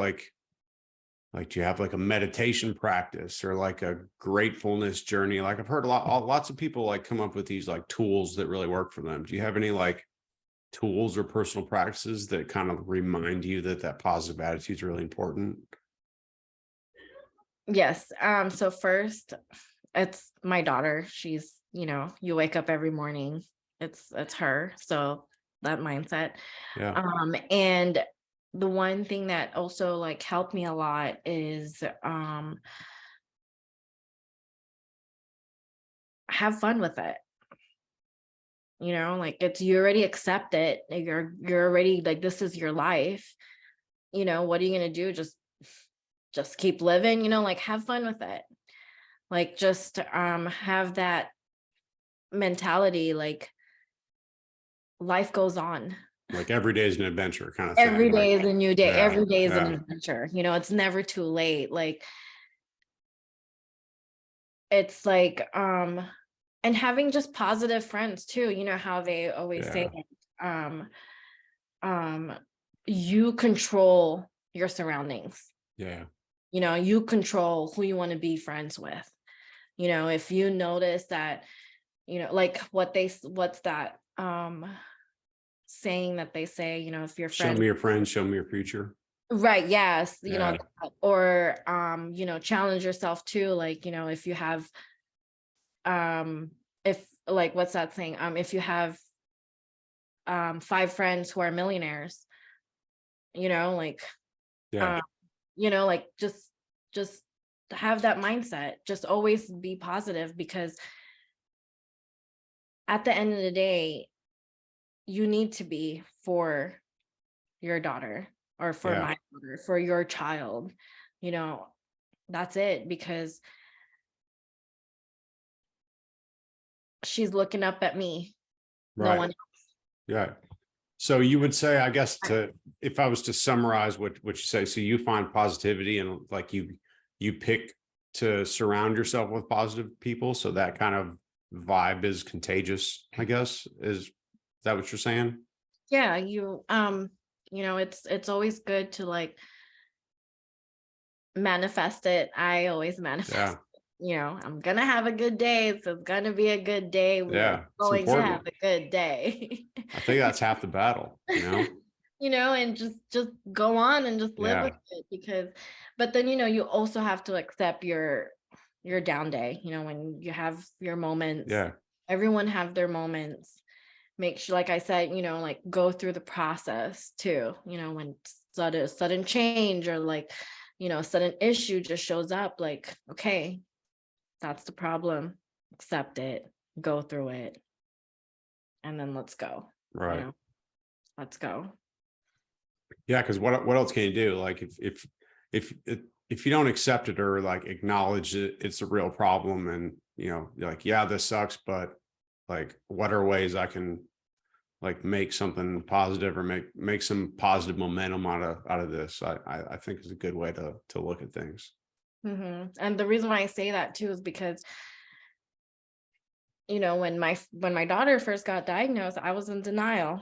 S1: a meditation practice or like a gratefulness journey? Like, I've heard lots of people like come up with these like tools that really work for them. Do you have any like tools or personal practices that kind of remind you that positive attitude is really important?
S3: Yes. So first, it's my daughter. She's, you wake up every morning, it's her. So that mindset.
S1: Yeah.
S3: And the one thing that also like helped me a lot is have fun with it. Like, you already accept it. You're already like, this is your life. What are you gonna do? Just keep living, like have fun with it. Like, just have that mentality, like life goes on.
S1: Like every day is an adventure kind of thing.
S3: Every day is a new day.
S1: Yeah,
S3: Every day is an
S1: yeah.
S3: adventure. It's never too late. Like, it's like, and having just positive friends too. How they always say that, you control your surroundings.
S1: Yeah.
S3: You control who you want to be friends with. If you notice that, like what's that saying that they say, if your
S1: Show
S3: friend,
S1: me your friends, show me your future.
S3: right, yes,
S1: Yeah.
S3: or challenge yourself too. Like, if you have if like, what's that saying? If you have 5 friends who are millionaires, like,
S1: Yeah.
S3: like, just have that mindset. Just always be positive, because at the end of the day, you need to be for your daughter, or for my daughter, for your child. That's it, because she's looking up at me.
S1: Right.
S3: No one else.
S1: Yeah. So you would say, I guess, if I was to summarize what you say, so you find positivity and like you pick to surround yourself with positive people. So that kind of vibe is contagious, I guess. Is that what you're saying?
S3: Yeah, it's always good to like manifest it. I always manifest. I'm gonna have a good day, so it's gonna be a good day. We're
S1: Yeah, it's
S3: going to have
S1: important.
S3: a good day.
S1: I think that's half the battle, you know?
S3: And just go on and just live with
S1: Yeah,
S3: it, because but then you also have to accept your down day, when you have your moments.
S1: yeah,
S3: Everyone have their moments. Make sure, like I said, like go through the process too, when sudden change, or like, sudden issue just shows up, like, okay, that's the problem. Accept it, go through it, and then let's go. You
S1: right.
S3: know, let's go.
S1: Yeah, because what else can you do? Like if if you don't accept it or like acknowledge it, it's a real problem, and you're like, yeah, this sucks, but like, what are ways I can like make something positive or make some positive momentum out of this? I think is a good way to look at things.
S3: And the reason why I say that too is because when my daughter first got diagnosed, I was in denial,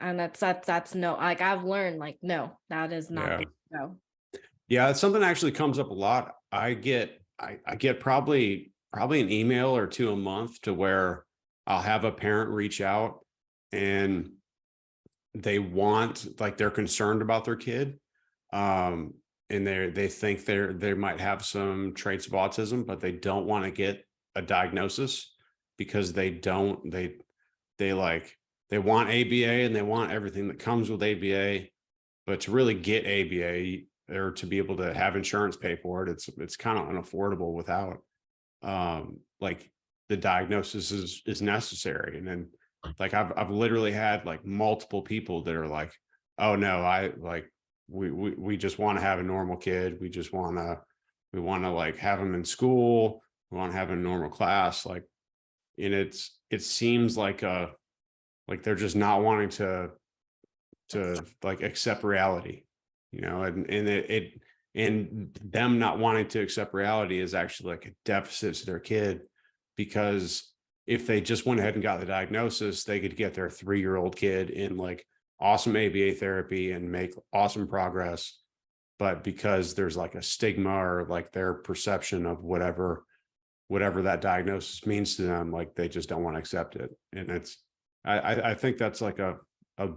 S3: and that's no, like, I've learned, like, no, that is not
S1: Yeah.
S3: the no.
S1: Yeah, it's something that actually comes up a lot. I get probably an email or two a month to where I'll have a parent reach out and they want like they're concerned about their kid. Um and they think they might have some traits of autism, but they don't want to get a diagnosis because they like they want ABA and they want everything that comes with ABA, but to really get ABA or to be able to have insurance pay for it, it's kind of unaffordable without like the diagnosis is necessary. And then like I've literally had like multiple people that are like, oh no, I like we just want to have a normal kid. We want to like have them in school. We want to have a normal class. Like, and it seems like they're just not wanting to like accept reality, and and them not wanting to accept reality is actually like a deficit to their kid, because if they just went ahead and got the diagnosis, they could get their 3-year-old kid in like awesome ABA therapy and make awesome progress. But because there's like a stigma or like their perception of whatever that diagnosis means to them, like they just don't want to accept it. And I think that's like a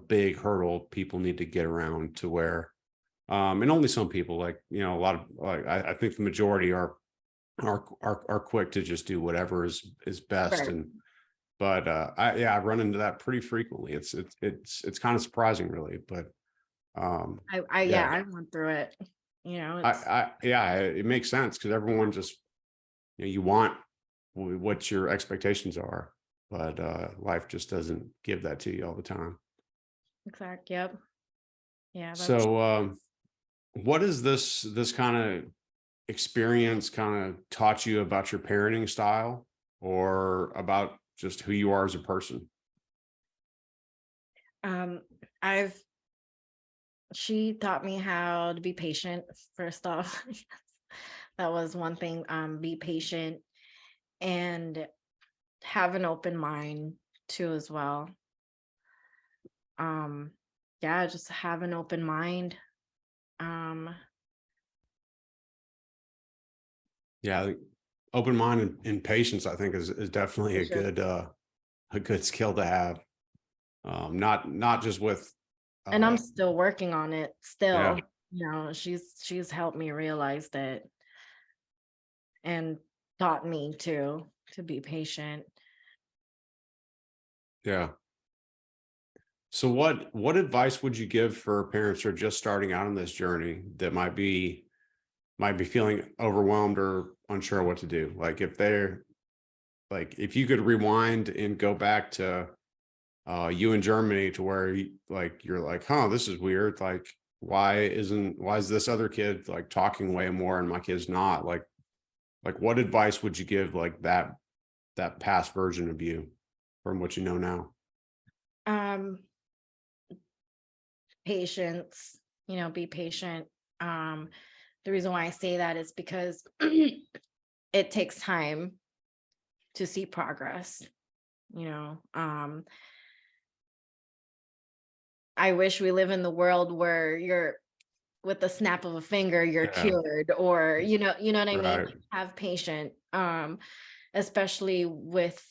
S1: big hurdle people need to get around to where and only some people, like a lot of like I think the majority are quick to just do whatever is best.
S3: Right.
S1: And but I run into that pretty frequently. It's kind of surprising, really. But
S3: Yeah,
S1: yeah,
S3: I went through it. It's
S1: yeah, it makes sense because everyone just you want what your expectations are, but life just doesn't give that to you all the time.
S3: exact. Yep. Yeah, that's
S1: So what is this kind of experience kind of taught you about your parenting style or about just who you are as a person?
S3: I've she taught me how to be patient, first off. That was one thing. Be patient and have an open mind too, as well. Um, yeah, just have an open mind. Um,
S1: Yeah, like, open mind and patience, I think, is definitely
S3: Patient.
S1: a good skill to have. Not just with
S3: And I'm
S1: uh
S3: still working on it
S1: yeah,
S3: still. She's helped me realize that, and taught me to be patient.
S1: yeah. So what advice would you give for parents who are just starting out on this journey that might be feeling overwhelmed or unsure what to do? Like if they're like if you could rewind and go back to you in Germany to where you're like, huh, this is weird. Like why is this other kid like talking way more and my kid's not? Like what advice would you give like that past version of you from what you know now?
S3: Um, Patience, be patient. Um, the reason why I say that is because it takes time to see progress. You know, um, I wish we live in the world where with the snap of a finger, you're
S1: Yeah.
S3: cured, or, you know what I mean?
S1: Right.
S3: Have patience, especially with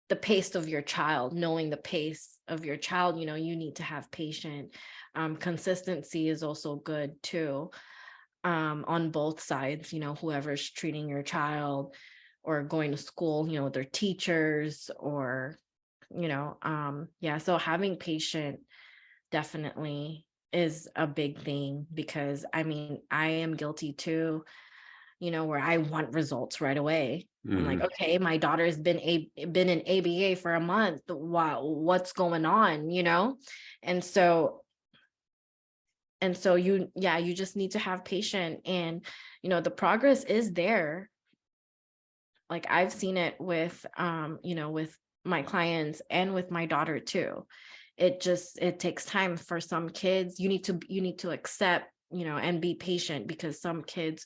S3: the pace of your child, knowing the pace of your child, you need to have patience. Consistency is also good too, on both sides, whoever's treating your child or going to school, their teachers, or, yeah, so having patience definitely is a big thing, because I mean, I am guilty too, where I want results right away. I'm like,
S1: Mhm.
S3: okay, my daughter's been in ABA for a month. Wow, what's going on, And so you just need to have patience, and the progress is there. Like, I've seen it with with my clients and with my daughter too. It takes time. For some kids, you need to accept, and be patient, because some kids,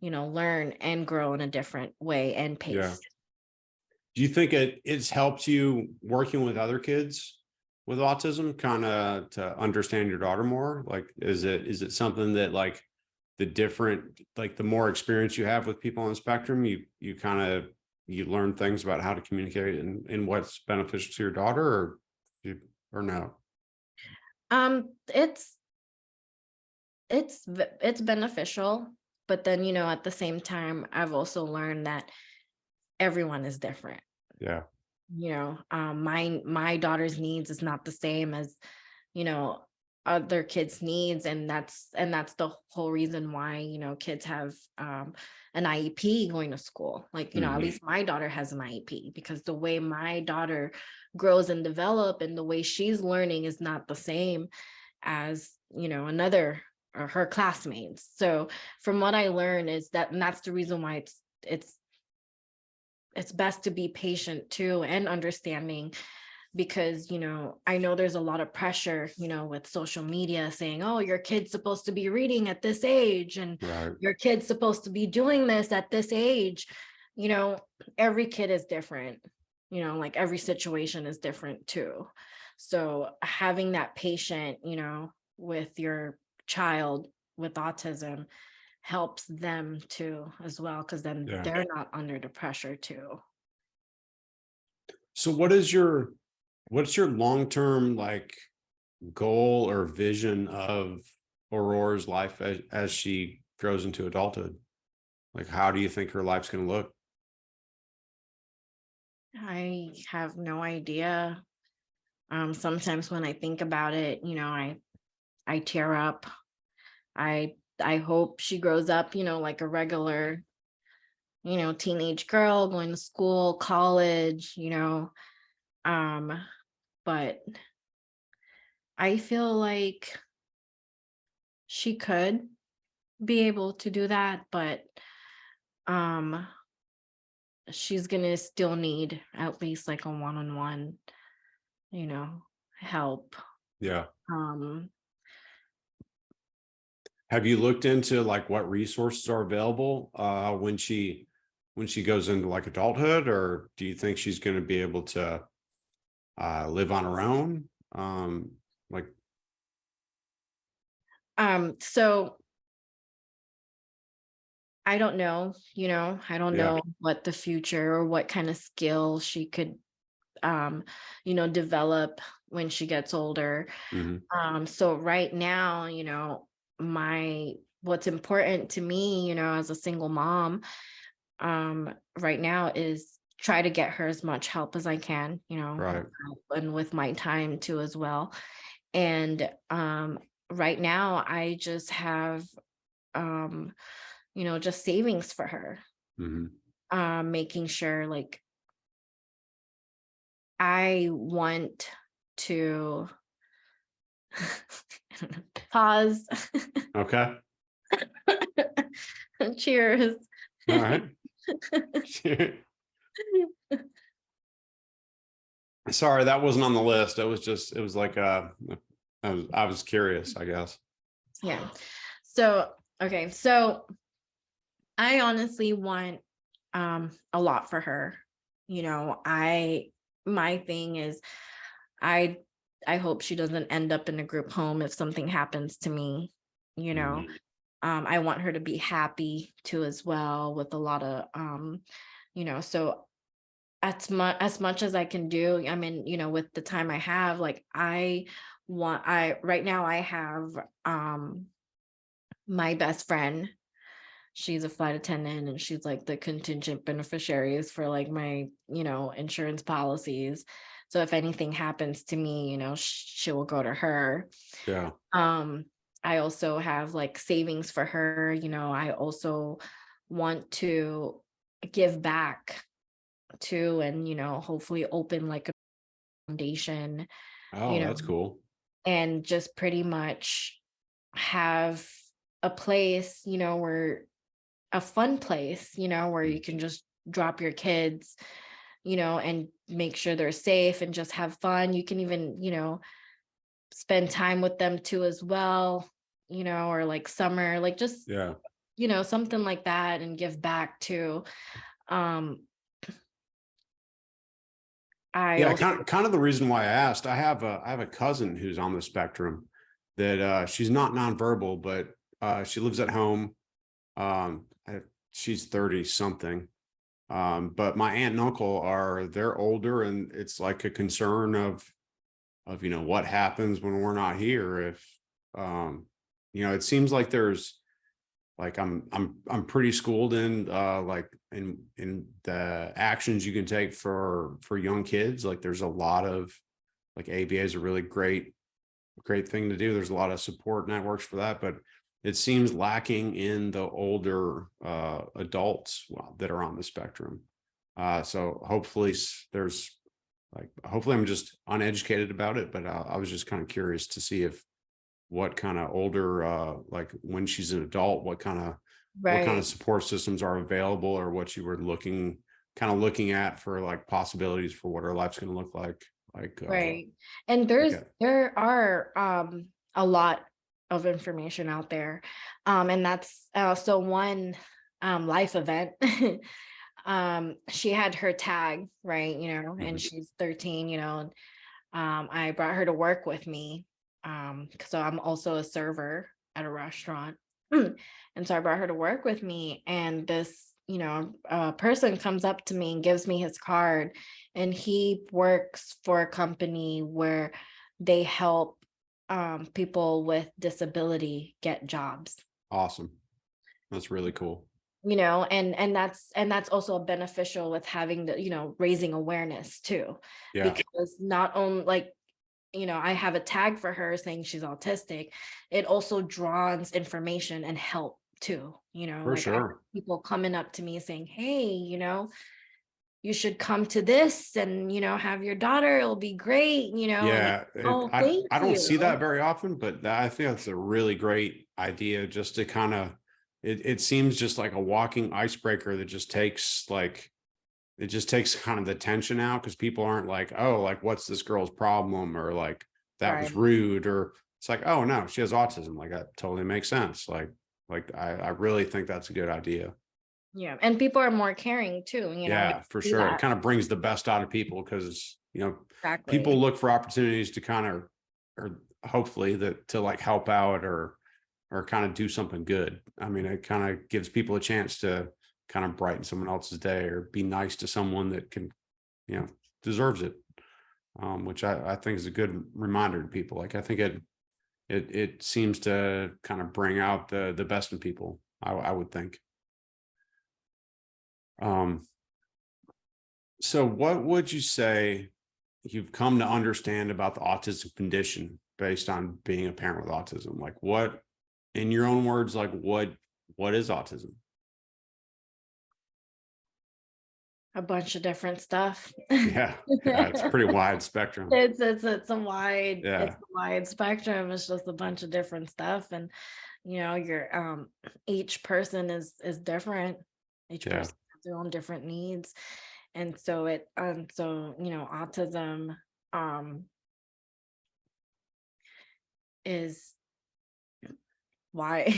S3: learn and grow in a different way and
S1: Yeah.
S3: pace.
S1: Do you think it's helped you working with other kids with autism, kind of to understand your daughter more? Like, is it something that, like, the more experience you have with people on the spectrum, you kind of you learn things about how to communicate and what's beneficial to your daughter, or no?
S3: Um, it's it's beneficial, but then, at the same time, I've also learned that everyone is different.
S1: Yeah.
S3: My daughter's needs is not the same as, you know other kids' needs, and that's the whole reason why, kids have an IEP going to school. Like, at
S1: Mhm.
S3: least my daughter has an IEP, because the way my daughter grows and develop, and the way she's learning, is not the same as, another, or her classmates. So from what I learned is that, and that's the reason why it's it's best to be patient too, and understanding, because, I know there's a lot of pressure, with social media saying, oh, your kid's supposed to be reading at this age, and
S1: Right.
S3: your kid's supposed to be doing this at this age. you know every kid is different, like, every situation is different too. So having that patient, with your child with autism, helps them too as well, because then
S1: Yeah.
S3: they're not under the pressure too.
S1: So what's your long-term, like, goal or vision of Aurora's life as she grows into adulthood? Like, how do you think her life's going to look?
S3: I have no idea. Sometimes when I think about it, I tear up. I hope she grows up, like a regular, teenage girl, going to school, college, um, but I feel like she could be able to do that, but um she's gonna still need at least like a one-on-one, you know, help.
S1: Yeah.
S3: Um,
S1: Have you looked into, like, what resources are available when she goes into, like, adulthood, or do you think she's going to be able to live on her own? Like,
S3: so I don't know, I don't
S1: yeah.
S3: know what the future, or what kind of skill she could, um, develop when she gets older.
S1: Hmm.
S3: So right now, my what's important to me, as a single mom, right now, is try to get her as much help as I can,
S1: Right.
S3: and with my time too as well. And right now I just have, um, just savings for her,
S1: Hmm.
S3: making sure, like, I want to pause.
S1: Okay.
S3: Cheers.
S1: All right. Sorry, that wasn't on the list. It was like, I was curious, I guess.
S3: Yeah. So, okay. So I honestly want a lot for her. My thing is, I I hope she doesn't end up in a group home if something happens to me. you know. I want her to be happy too as well, with a lot of so as much as I can do, I mean, with the time I have, like I right now I have my best friend. She's a flight attendant and she's like the contingent beneficiaries for like my, insurance policies. So if anything happens to me, she will go to her.
S1: Yeah.
S3: I also have like savings for her. I also want to give back to, and hopefully open like a foundation, you
S1: Oh,
S3: know,
S1: that's cool.
S3: and just pretty much have a place, where a fun place, where you can just drop your kids, and make sure they're safe and just have fun. You can even, spend time with them too as well, or like summer, like just,
S1: Yeah.
S3: something like that, and give back to. Um, I
S1: Yeah,
S3: also,
S1: kind of the reason why I asked. I have a cousin who's on the spectrum that she's not nonverbal, but she lives at home. She's 30 something. But my aunt and uncle they're older, and it's like a concern of what happens when we're not here. If it seems like there's like I'm pretty schooled in like in the actions you can take for young kids. Like there's a lot of like ABA is a really great thing to do. There's a lot of support networks for that, but it seems lacking in the older adults that are on the spectrum. So hopefully there's like hopefully I'm just uneducated about it, but I was just kind of curious to see if what kind of older like when she's an adult, what kind of
S3: right,
S1: support systems are available, or what you were looking at for like possibilities for what her life's going to look like
S3: right. And
S1: okay.
S3: there are a lot of information out there. And that's so one life event. She had her tag, right, and
S1: Mhm.
S3: she's 13, and I brought her to work with me. So I'm also a server at a restaurant. And so I brought her to work with me, and this, person comes up to me and gives me his card, and he works for a company where they help people with disability get jobs.
S1: Awesome. That's really cool.
S3: And that's also beneficial with having the, raising awareness too,
S1: Yeah,
S3: because not only like, I have a tag for her saying she's autistic, it also draws information and help too,
S1: for
S3: like I have
S1: sure.
S3: people coming up to me saying, hey, you should come to this and, have your daughter, it'll be great, and
S1: Yeah,
S3: oh, thank
S1: I don't
S3: you.
S1: see that very often, but I think that's a really great idea, just to kind of it seems just like a walking icebreaker that just takes like it just takes kind of the tension out, because people aren't like, oh, like what's this girl's problem, or like that was
S3: Right.
S1: rude, or it's like, oh no, she has autism, like that totally makes sense. Like I really think that's a good idea.
S3: Yeah, and people are more caring too, they
S1: Yeah, for
S3: see
S1: sure. It
S3: that.
S1: kind of brings the best out of people, because people
S3: Exactly.
S1: look for opportunities to kind of, or hopefully that to like help out, or kind of do something good. I mean, it kind of gives people a chance to kind of brighten someone else's day, or be nice to someone that can, you know, deserves it. Which I think is a good reminder to people. Like I think it seems to kind of bring out the best in people. I would think. Um, so what would you say you've come to understand about the autism condition based on being a parent with autism? Like what, in your own words, like what is autism?
S3: A bunch of different stuff.
S1: Yeah, yeah, it's a pretty wide spectrum.
S3: It's
S1: Yeah,
S3: a wide spectrum. It's just a bunch of different stuff. And your each person is different. Each
S1: yeah,
S3: person has their own different needs. And so autism is wide.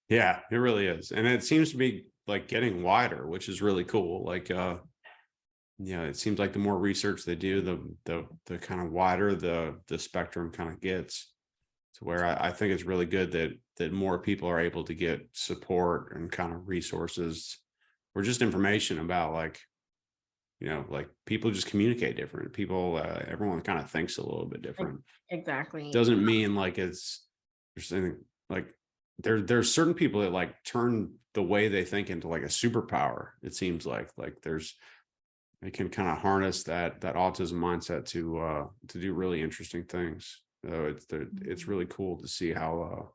S1: yeah, it really is. And it seems to be like getting wider, which is really cool. Like yeah, it seems like the more research they do, the kind of wider the spectrum kind of gets. to where I think it's really good that more people are able to get support and kind of resources or just information about like, like people just communicate different. People, everyone kind of thinks a little bit different.
S3: Exactly.
S1: Doesn't mean like there's anything like there's certain people that like turn the way they think into like a superpower. It seems like they can kind of harness that autism mindset to do really interesting things. So it's really cool to see how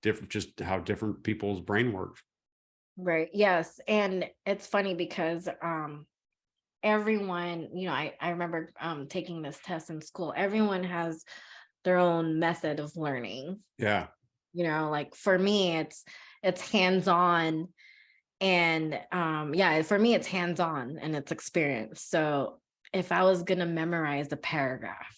S1: different people's brain works.
S3: Right. Yes. And it's funny because everyone, I remember taking this test in school. Everyone has their own method of learning.
S1: Yeah.
S3: Like for me, it's hands-on. And yeah, for me, it's hands-on and it's experience. So if I was gonna memorize a paragraph,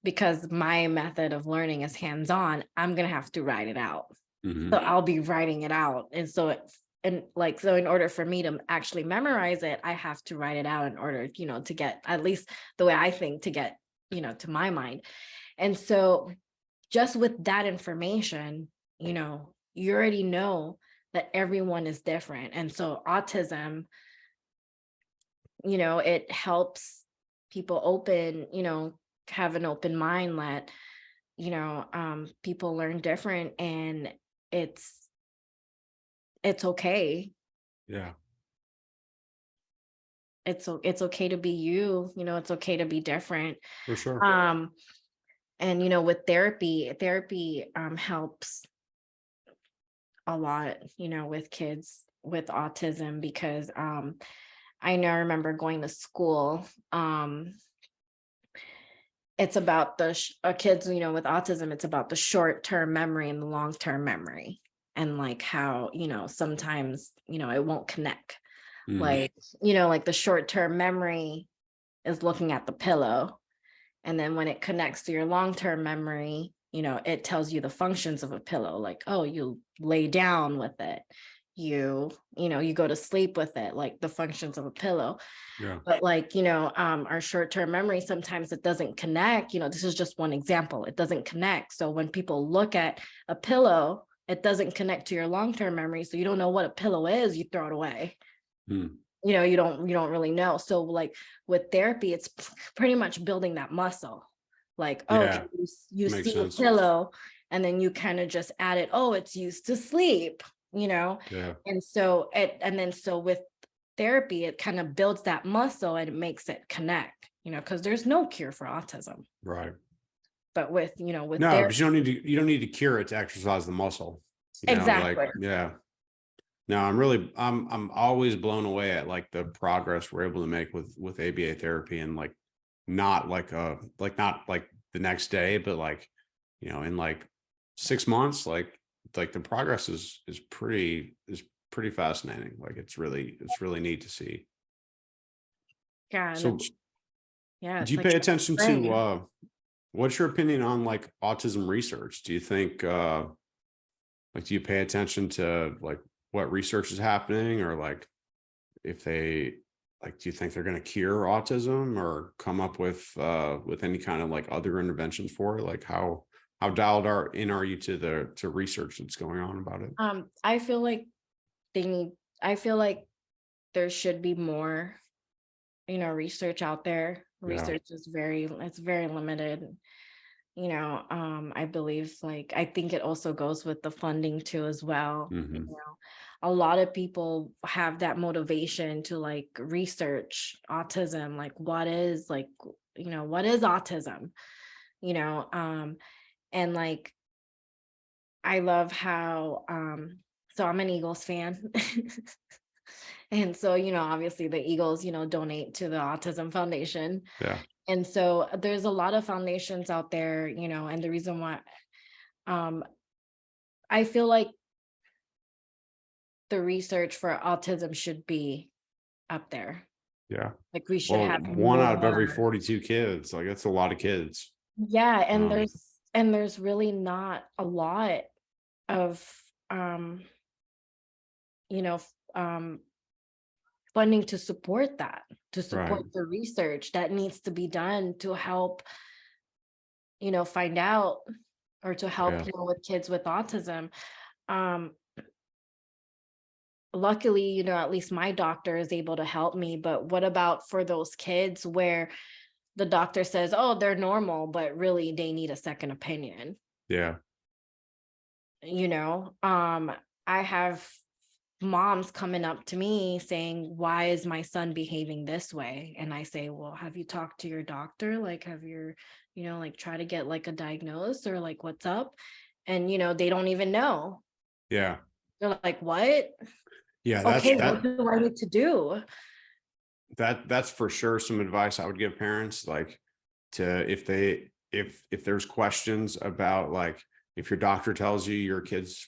S3: because my method of learning is hands-on, I'm gonna have to write it out.
S1: Mhm.
S3: So I'll be writing it out. And so so in order for me to actually memorize it, I have to write it out in order, to get, at least the way I think, to get, to my mind. And so just with that information, you already know that everyone is different. And so autism, it helps people have an open mind that, people learn different, and it's okay.
S1: Yeah.
S3: It's okay to be you, it's okay to be different.
S1: For sure.
S3: And with therapy helps a lot, with kids with autism, because I remember going to school. It's about the kids, with autism, it's about the short-term memory and the long-term memory, and like how, sometimes, it won't connect.
S1: Mhm.
S3: Like, like the short-term memory is looking at the pillow. And then when it connects to your long-term memory, it tells you the functions of a pillow, like, oh, you lay down with it. You go to sleep with it, like the functions of a pillow.
S1: Yeah.
S3: But like, our short-term memory, sometimes it doesn't connect. This is just one example. It doesn't connect. So when people look at a pillow, it doesn't connect to your long-term memory. So you don't know what a pillow is, you throw it away.
S1: Mm.
S3: You don't really know. So like with therapy, it's pretty much building that muscle. Like, oh,
S1: Yeah.
S3: okay, you
S1: Makes
S3: see a
S1: sense.
S3: pillow, and then you kind of just add it, oh, it's used to sleep,
S1: Yeah.
S3: and so with therapy, it kind of builds that muscle and it makes it connect, because there's no cure for autism.
S1: Right.
S3: But with
S1: No,
S3: therapy,
S1: but you don't need to cure it to exercise the muscle.
S3: exactly.
S1: Like, yeah. No, I'm always blown away at like the progress we're able to make with ABA therapy, and like not like not like the next day, but like, in like 6 months, like the progress is pretty fascinating. Like it's really neat to see.
S3: Yeah, and
S1: So do
S3: it's
S1: you
S3: like
S1: pay attention to
S3: brain.
S1: what's your opinion on like autism research? Do you think like do you pay attention to like what research is happening, or like if they like do you think they're going to cure autism or come up with any kind of like other interventions for it? Like how dialed are you to research that's going on about it?
S3: I feel like I feel like there should be more, research out there.
S1: Yeah.
S3: Research is it's very limited. I believe, like, I think it also goes with the funding too as well.
S1: Hmm.
S3: A lot of people have that motivation to like research autism, like what is autism, and like I love how so I'm an Eagles fan. And so, obviously the Eagles, donate to the Autism Foundation.
S1: Yeah.
S3: And so there's a lot of foundations out there, and the reason why um I feel like the research for autism should be up there.
S1: Yeah.
S3: Like we should
S1: Well,
S3: have
S1: one out of every
S3: more.
S1: 42 kids, like that's a lot of kids.
S3: Yeah, and
S1: Um,
S3: there's really not a lot of you know, f- um funding to support that, to support
S1: right.
S3: the research that needs to be done to help, find out or to help
S1: Yeah.
S3: with kids with autism. Luckily, at least my doctor is able to help me. But what about for those kids where the doctor says, oh, they're normal, but really they need a second opinion?
S1: Yeah.
S3: I have moms coming up to me saying, why is my son behaving this way? And I say, well, have you talked to your doctor? Like, have you, like try to get like a diagnosis, or like, what's up? And, they don't even know.
S1: Yeah.
S3: They're like, what?
S1: Yeah.
S3: Okay, what do I need to do?
S1: That's for sure some advice I would give parents, like, to, if there's questions about, like, if your doctor tells you your kid's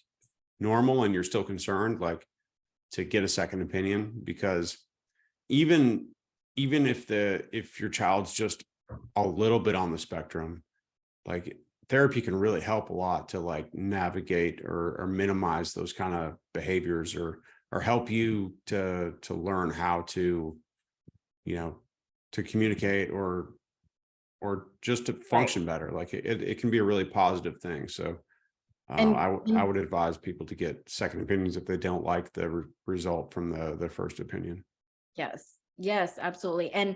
S1: normal and you're still concerned, like, to get a second opinion, because even if your child's just a little bit on the spectrum, like, therapy can really help a lot to, like, navigate or minimize those kind of behaviors, or help you to learn how to, to communicate, or just to function better. Like, it can be a really positive thing. So
S3: And
S1: I would advise people to get second opinions if they don't like the result from the first opinion.
S3: yes, absolutely. And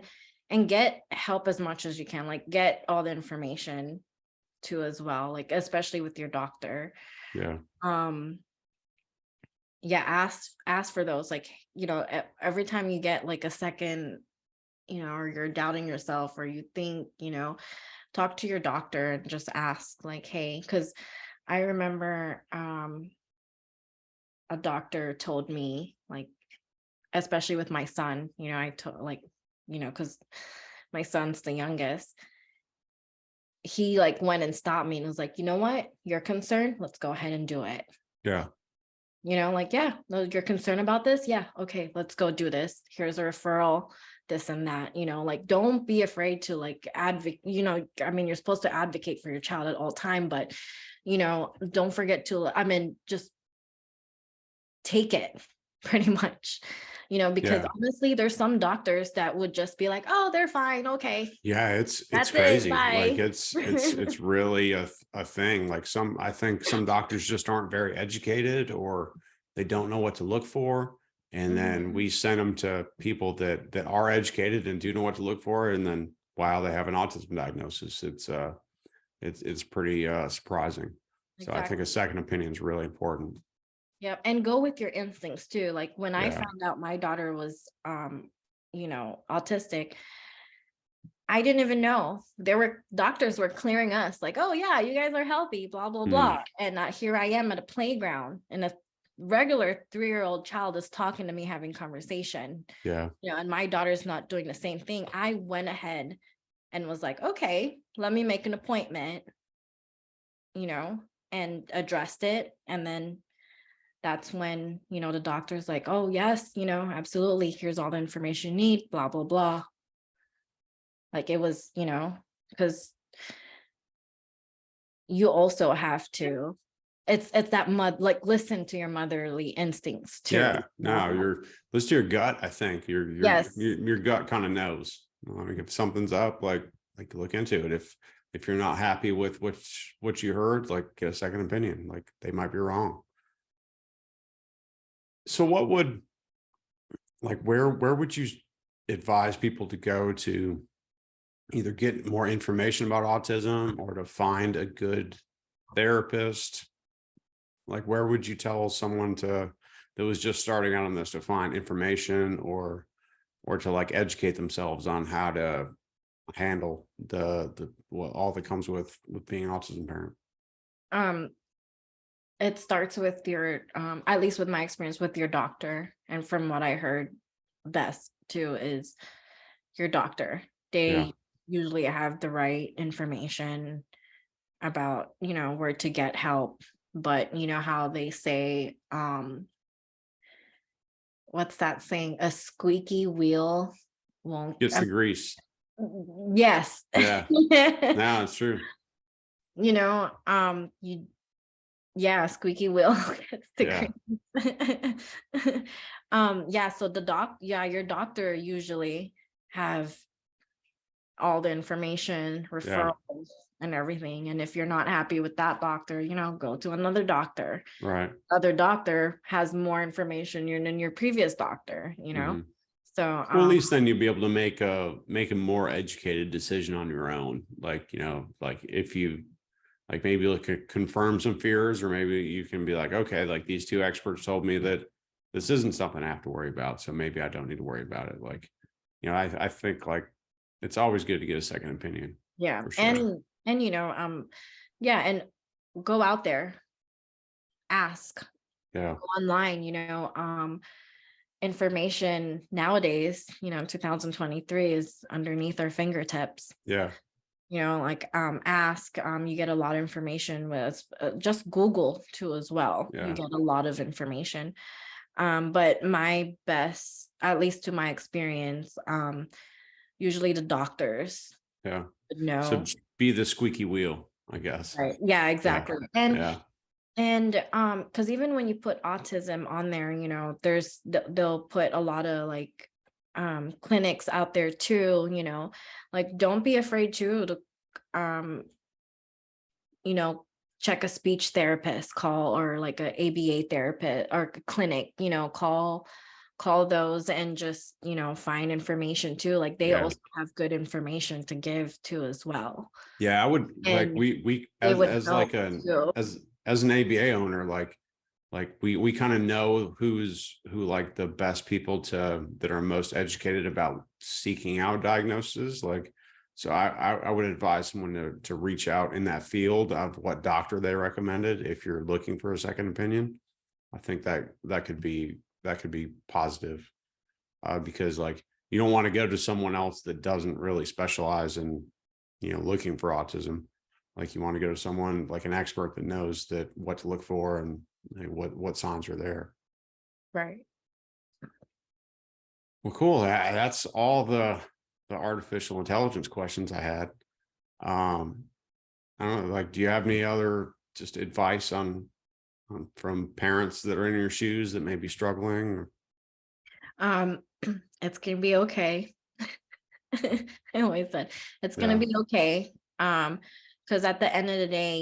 S3: get help as much as you can, like get all the information too as well, like especially with your doctor.
S1: Yeah.
S3: Yeah, ask for those, like, every time you get like a second, or you're doubting yourself, or you think, talk to your doctor and just ask, like, hey, because I remember a doctor told me, like, especially with my son, I told, like, because my son's the youngest, he like went and stopped me and was like, you know what, you're concerned, let's go ahead and do it.
S1: Yeah.
S3: Like, yeah, no, you're concerned about this, yeah, okay, let's go do this, here's a referral, this and that. Like, don't be afraid to like advocate. I mean, you're supposed to advocate for your child at all time, but don't forget to, just take it pretty much, because
S1: Yeah.
S3: honestly, there's some doctors that would just be like, oh, they're fine, okay,
S1: Yeah. It's
S3: that's it,
S1: crazy. Like,
S3: bye.
S1: it's really a thing. Like, I think some doctors just aren't very educated, or they don't know what to look for. And then we send them to people that are educated and do know what to look for. And then, wow, they have an autism diagnosis. It's pretty surprising. So I think a
S3: Exactly.
S1: second opinion is really important.
S3: Yeah, and go with your instincts too. Like when I
S1: Yeah.
S3: found out my daughter was autistic, I didn't even know. Doctors were clearing us like, oh yeah, you guys are healthy, blah, blah,
S1: Mm,
S3: blah. And here I am at a playground, and a regular 3-year-old child is talking to me, having conversation,
S1: yeah.
S3: and my daughter's not doing the same thing. I went ahead and was like, okay, let me make an appointment, and addressed it. And then that's when, the doctor's like, oh yes, absolutely, here's all the information you need, blah, blah, blah. Like, it was, because you also have to, it's that like, listen to your motherly instincts too.
S1: Yeah. No, listen to your gut. I think
S3: Yes,
S1: your gut kind of knows. Like, if something's up, like look into it. If you're not happy with what you heard, like, get a second opinion. Like, they might be wrong. So where would you advise people to go to either get more information about autism, or to find a good therapist? Like, where would you tell someone that was just starting out on this, to find information, or to, like, educate themselves on how to handle what all that comes with being an autism parent?
S3: um it starts with your at least with my experience with your doctor, and from what I heard, best too is your doctor.
S1: Yeah.
S3: They usually have the right information about, where to get help. But how they say, what's that saying, a squeaky wheel won't,
S1: Gets the grease.
S3: yes.
S1: Yeah. No, it's true.
S3: You, yeah, squeaky wheel gets the
S1: Yeah.
S3: grease. Yeah, so your doctor usually have all the information,
S1: Yeah.
S3: referrals, and everything. And if you're not happy with that doctor, go to another doctor.
S1: Right.
S3: Other doctor has more information than your previous doctor,
S1: Mhm.
S3: So
S1: Well, at least then you'll be able to make a more educated decision on your own. Like, like if you like maybe look at confirm some fears, or maybe you can be like, okay, like these two experts told me that this isn't something I have to worry about. So maybe I don't need to worry about it. Like, I think like it's always good to get a second opinion.
S3: yeah.
S1: For sure.
S3: And yeah, and go out there, ask,
S1: Yeah.
S3: go online, information nowadays, 2023 is underneath our fingertips.
S1: Yeah.
S3: Ask, you get a lot of information with just Google too as well.
S1: Yeah.
S3: You get a lot of information. But my best, at least to my experience, usually the doctors
S1: Yeah.
S3: would know.
S1: So be the squeaky wheel, I guess.
S3: Right. Yeah, exactly.
S1: Yeah.
S3: And because even when you put autism on there, they'll put a lot of like clinics out there too, like don't be afraid to check a speech therapist, call, or like a ABA therapist or clinic, call those and just, find information too. Like they
S1: Yeah.
S3: also have good information to give too as well.
S1: Yeah. I would like
S3: And
S1: we
S3: they would
S1: as
S3: help
S1: like an
S3: too.
S1: as an ABA owner, like we kind of know who like the best people that are most educated about seeking out diagnosis. Like, so I would advise someone to reach out in that field of what doctor they recommended if you're looking for a second opinion. I think that could be positive, because like you don't want to go to someone else that doesn't really specialize in looking for autism. Like you want to go to someone like an expert that knows that what to look for and like, what signs are there.
S3: Right.
S1: Well, cool. That's all the artificial intelligence questions I had. Um, I don't know, like, do you have any other just advice on from parents that are in your shoes that may be struggling?
S3: It's gonna be okay. I always said it's gonna
S1: Yeah.
S3: be okay. Because at the end of the day,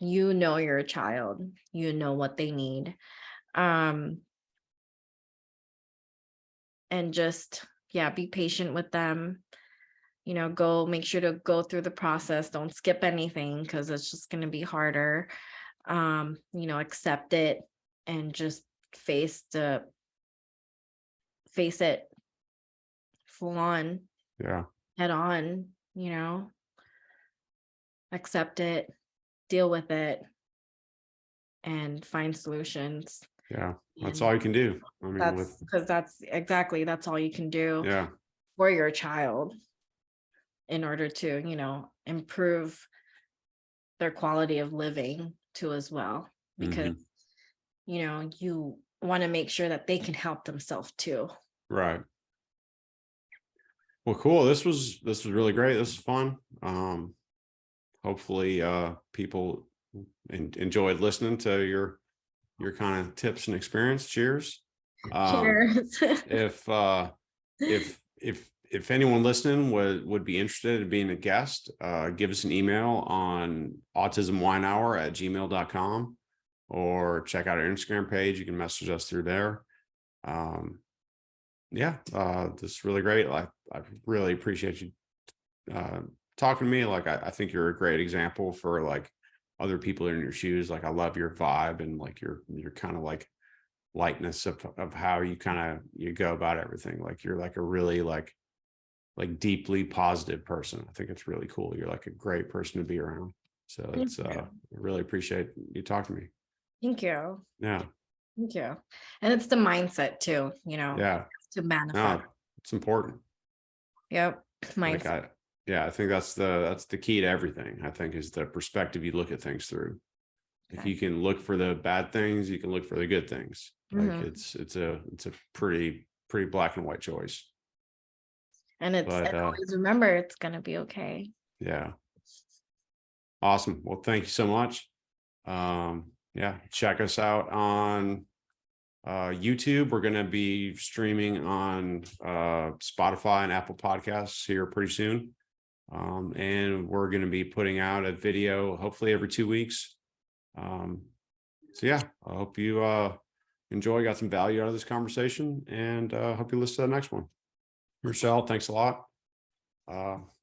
S3: your child, what they need. And just, yeah, be patient with them. Make sure to go through the process. Don't skip anything because it's just gonna be harder. Accept it and just face it full on,
S1: Yeah.
S3: head on, accept it, deal with it, and find solutions.
S1: Yeah. That's
S3: And
S1: all you can do. I mean,
S3: that's because that's all you can do
S1: yeah.
S3: for your child in order to, improve their quality of living too as well. Because,
S1: Mhm.
S3: You want to make sure that they can help themselves too.
S1: Right. Well, cool. This was really great. This is fun. Hopefully people enjoyed listening to your kind of tips and experience. Cheers.
S3: Cheers.
S1: If if anyone listening would be interested in being a guest, give us an email on autismwinehour@gmail.com, or check out our Instagram page. You can message us through there. Yeah, this is really great. I really appreciate you talking to me. Like, I think you're a great example for like other people in your shoes. Like, I love your vibe and like your kind of like lightness of how you you go about everything. Like, you're like a really like deeply positive person. I think it's really cool. You're like a great person to be around. So it's I really appreciate you talking to me.
S3: Thank you.
S1: Yeah.
S3: Thank you. And it's the mindset too,
S1: Yeah.
S3: to manifest.
S1: No, it's important.
S3: Yep.
S1: Like
S3: Mindset.
S1: I think that's the key to everything. I think is the perspective you look at things through. If you can look for the bad things, you can look for the good things. Like it's a pretty black and white choice.
S3: And always remember it's gonna be okay.
S1: Yeah. Awesome. Well, thank you so much. Yeah, check us out on YouTube. We're going to be streaming on Spotify and Apple Podcasts here pretty soon. And we're going to be putting out a video hopefully every 2 weeks. So yeah, I hope you enjoy, got some value out of this conversation, and hope you listen to the next one. Richelle, thanks a lot.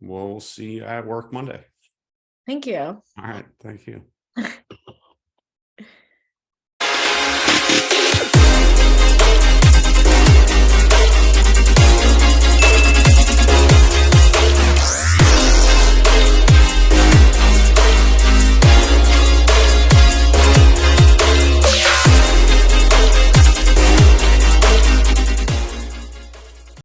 S1: We'll see you at work Monday.
S2: Thank you.
S1: All right. Thank you.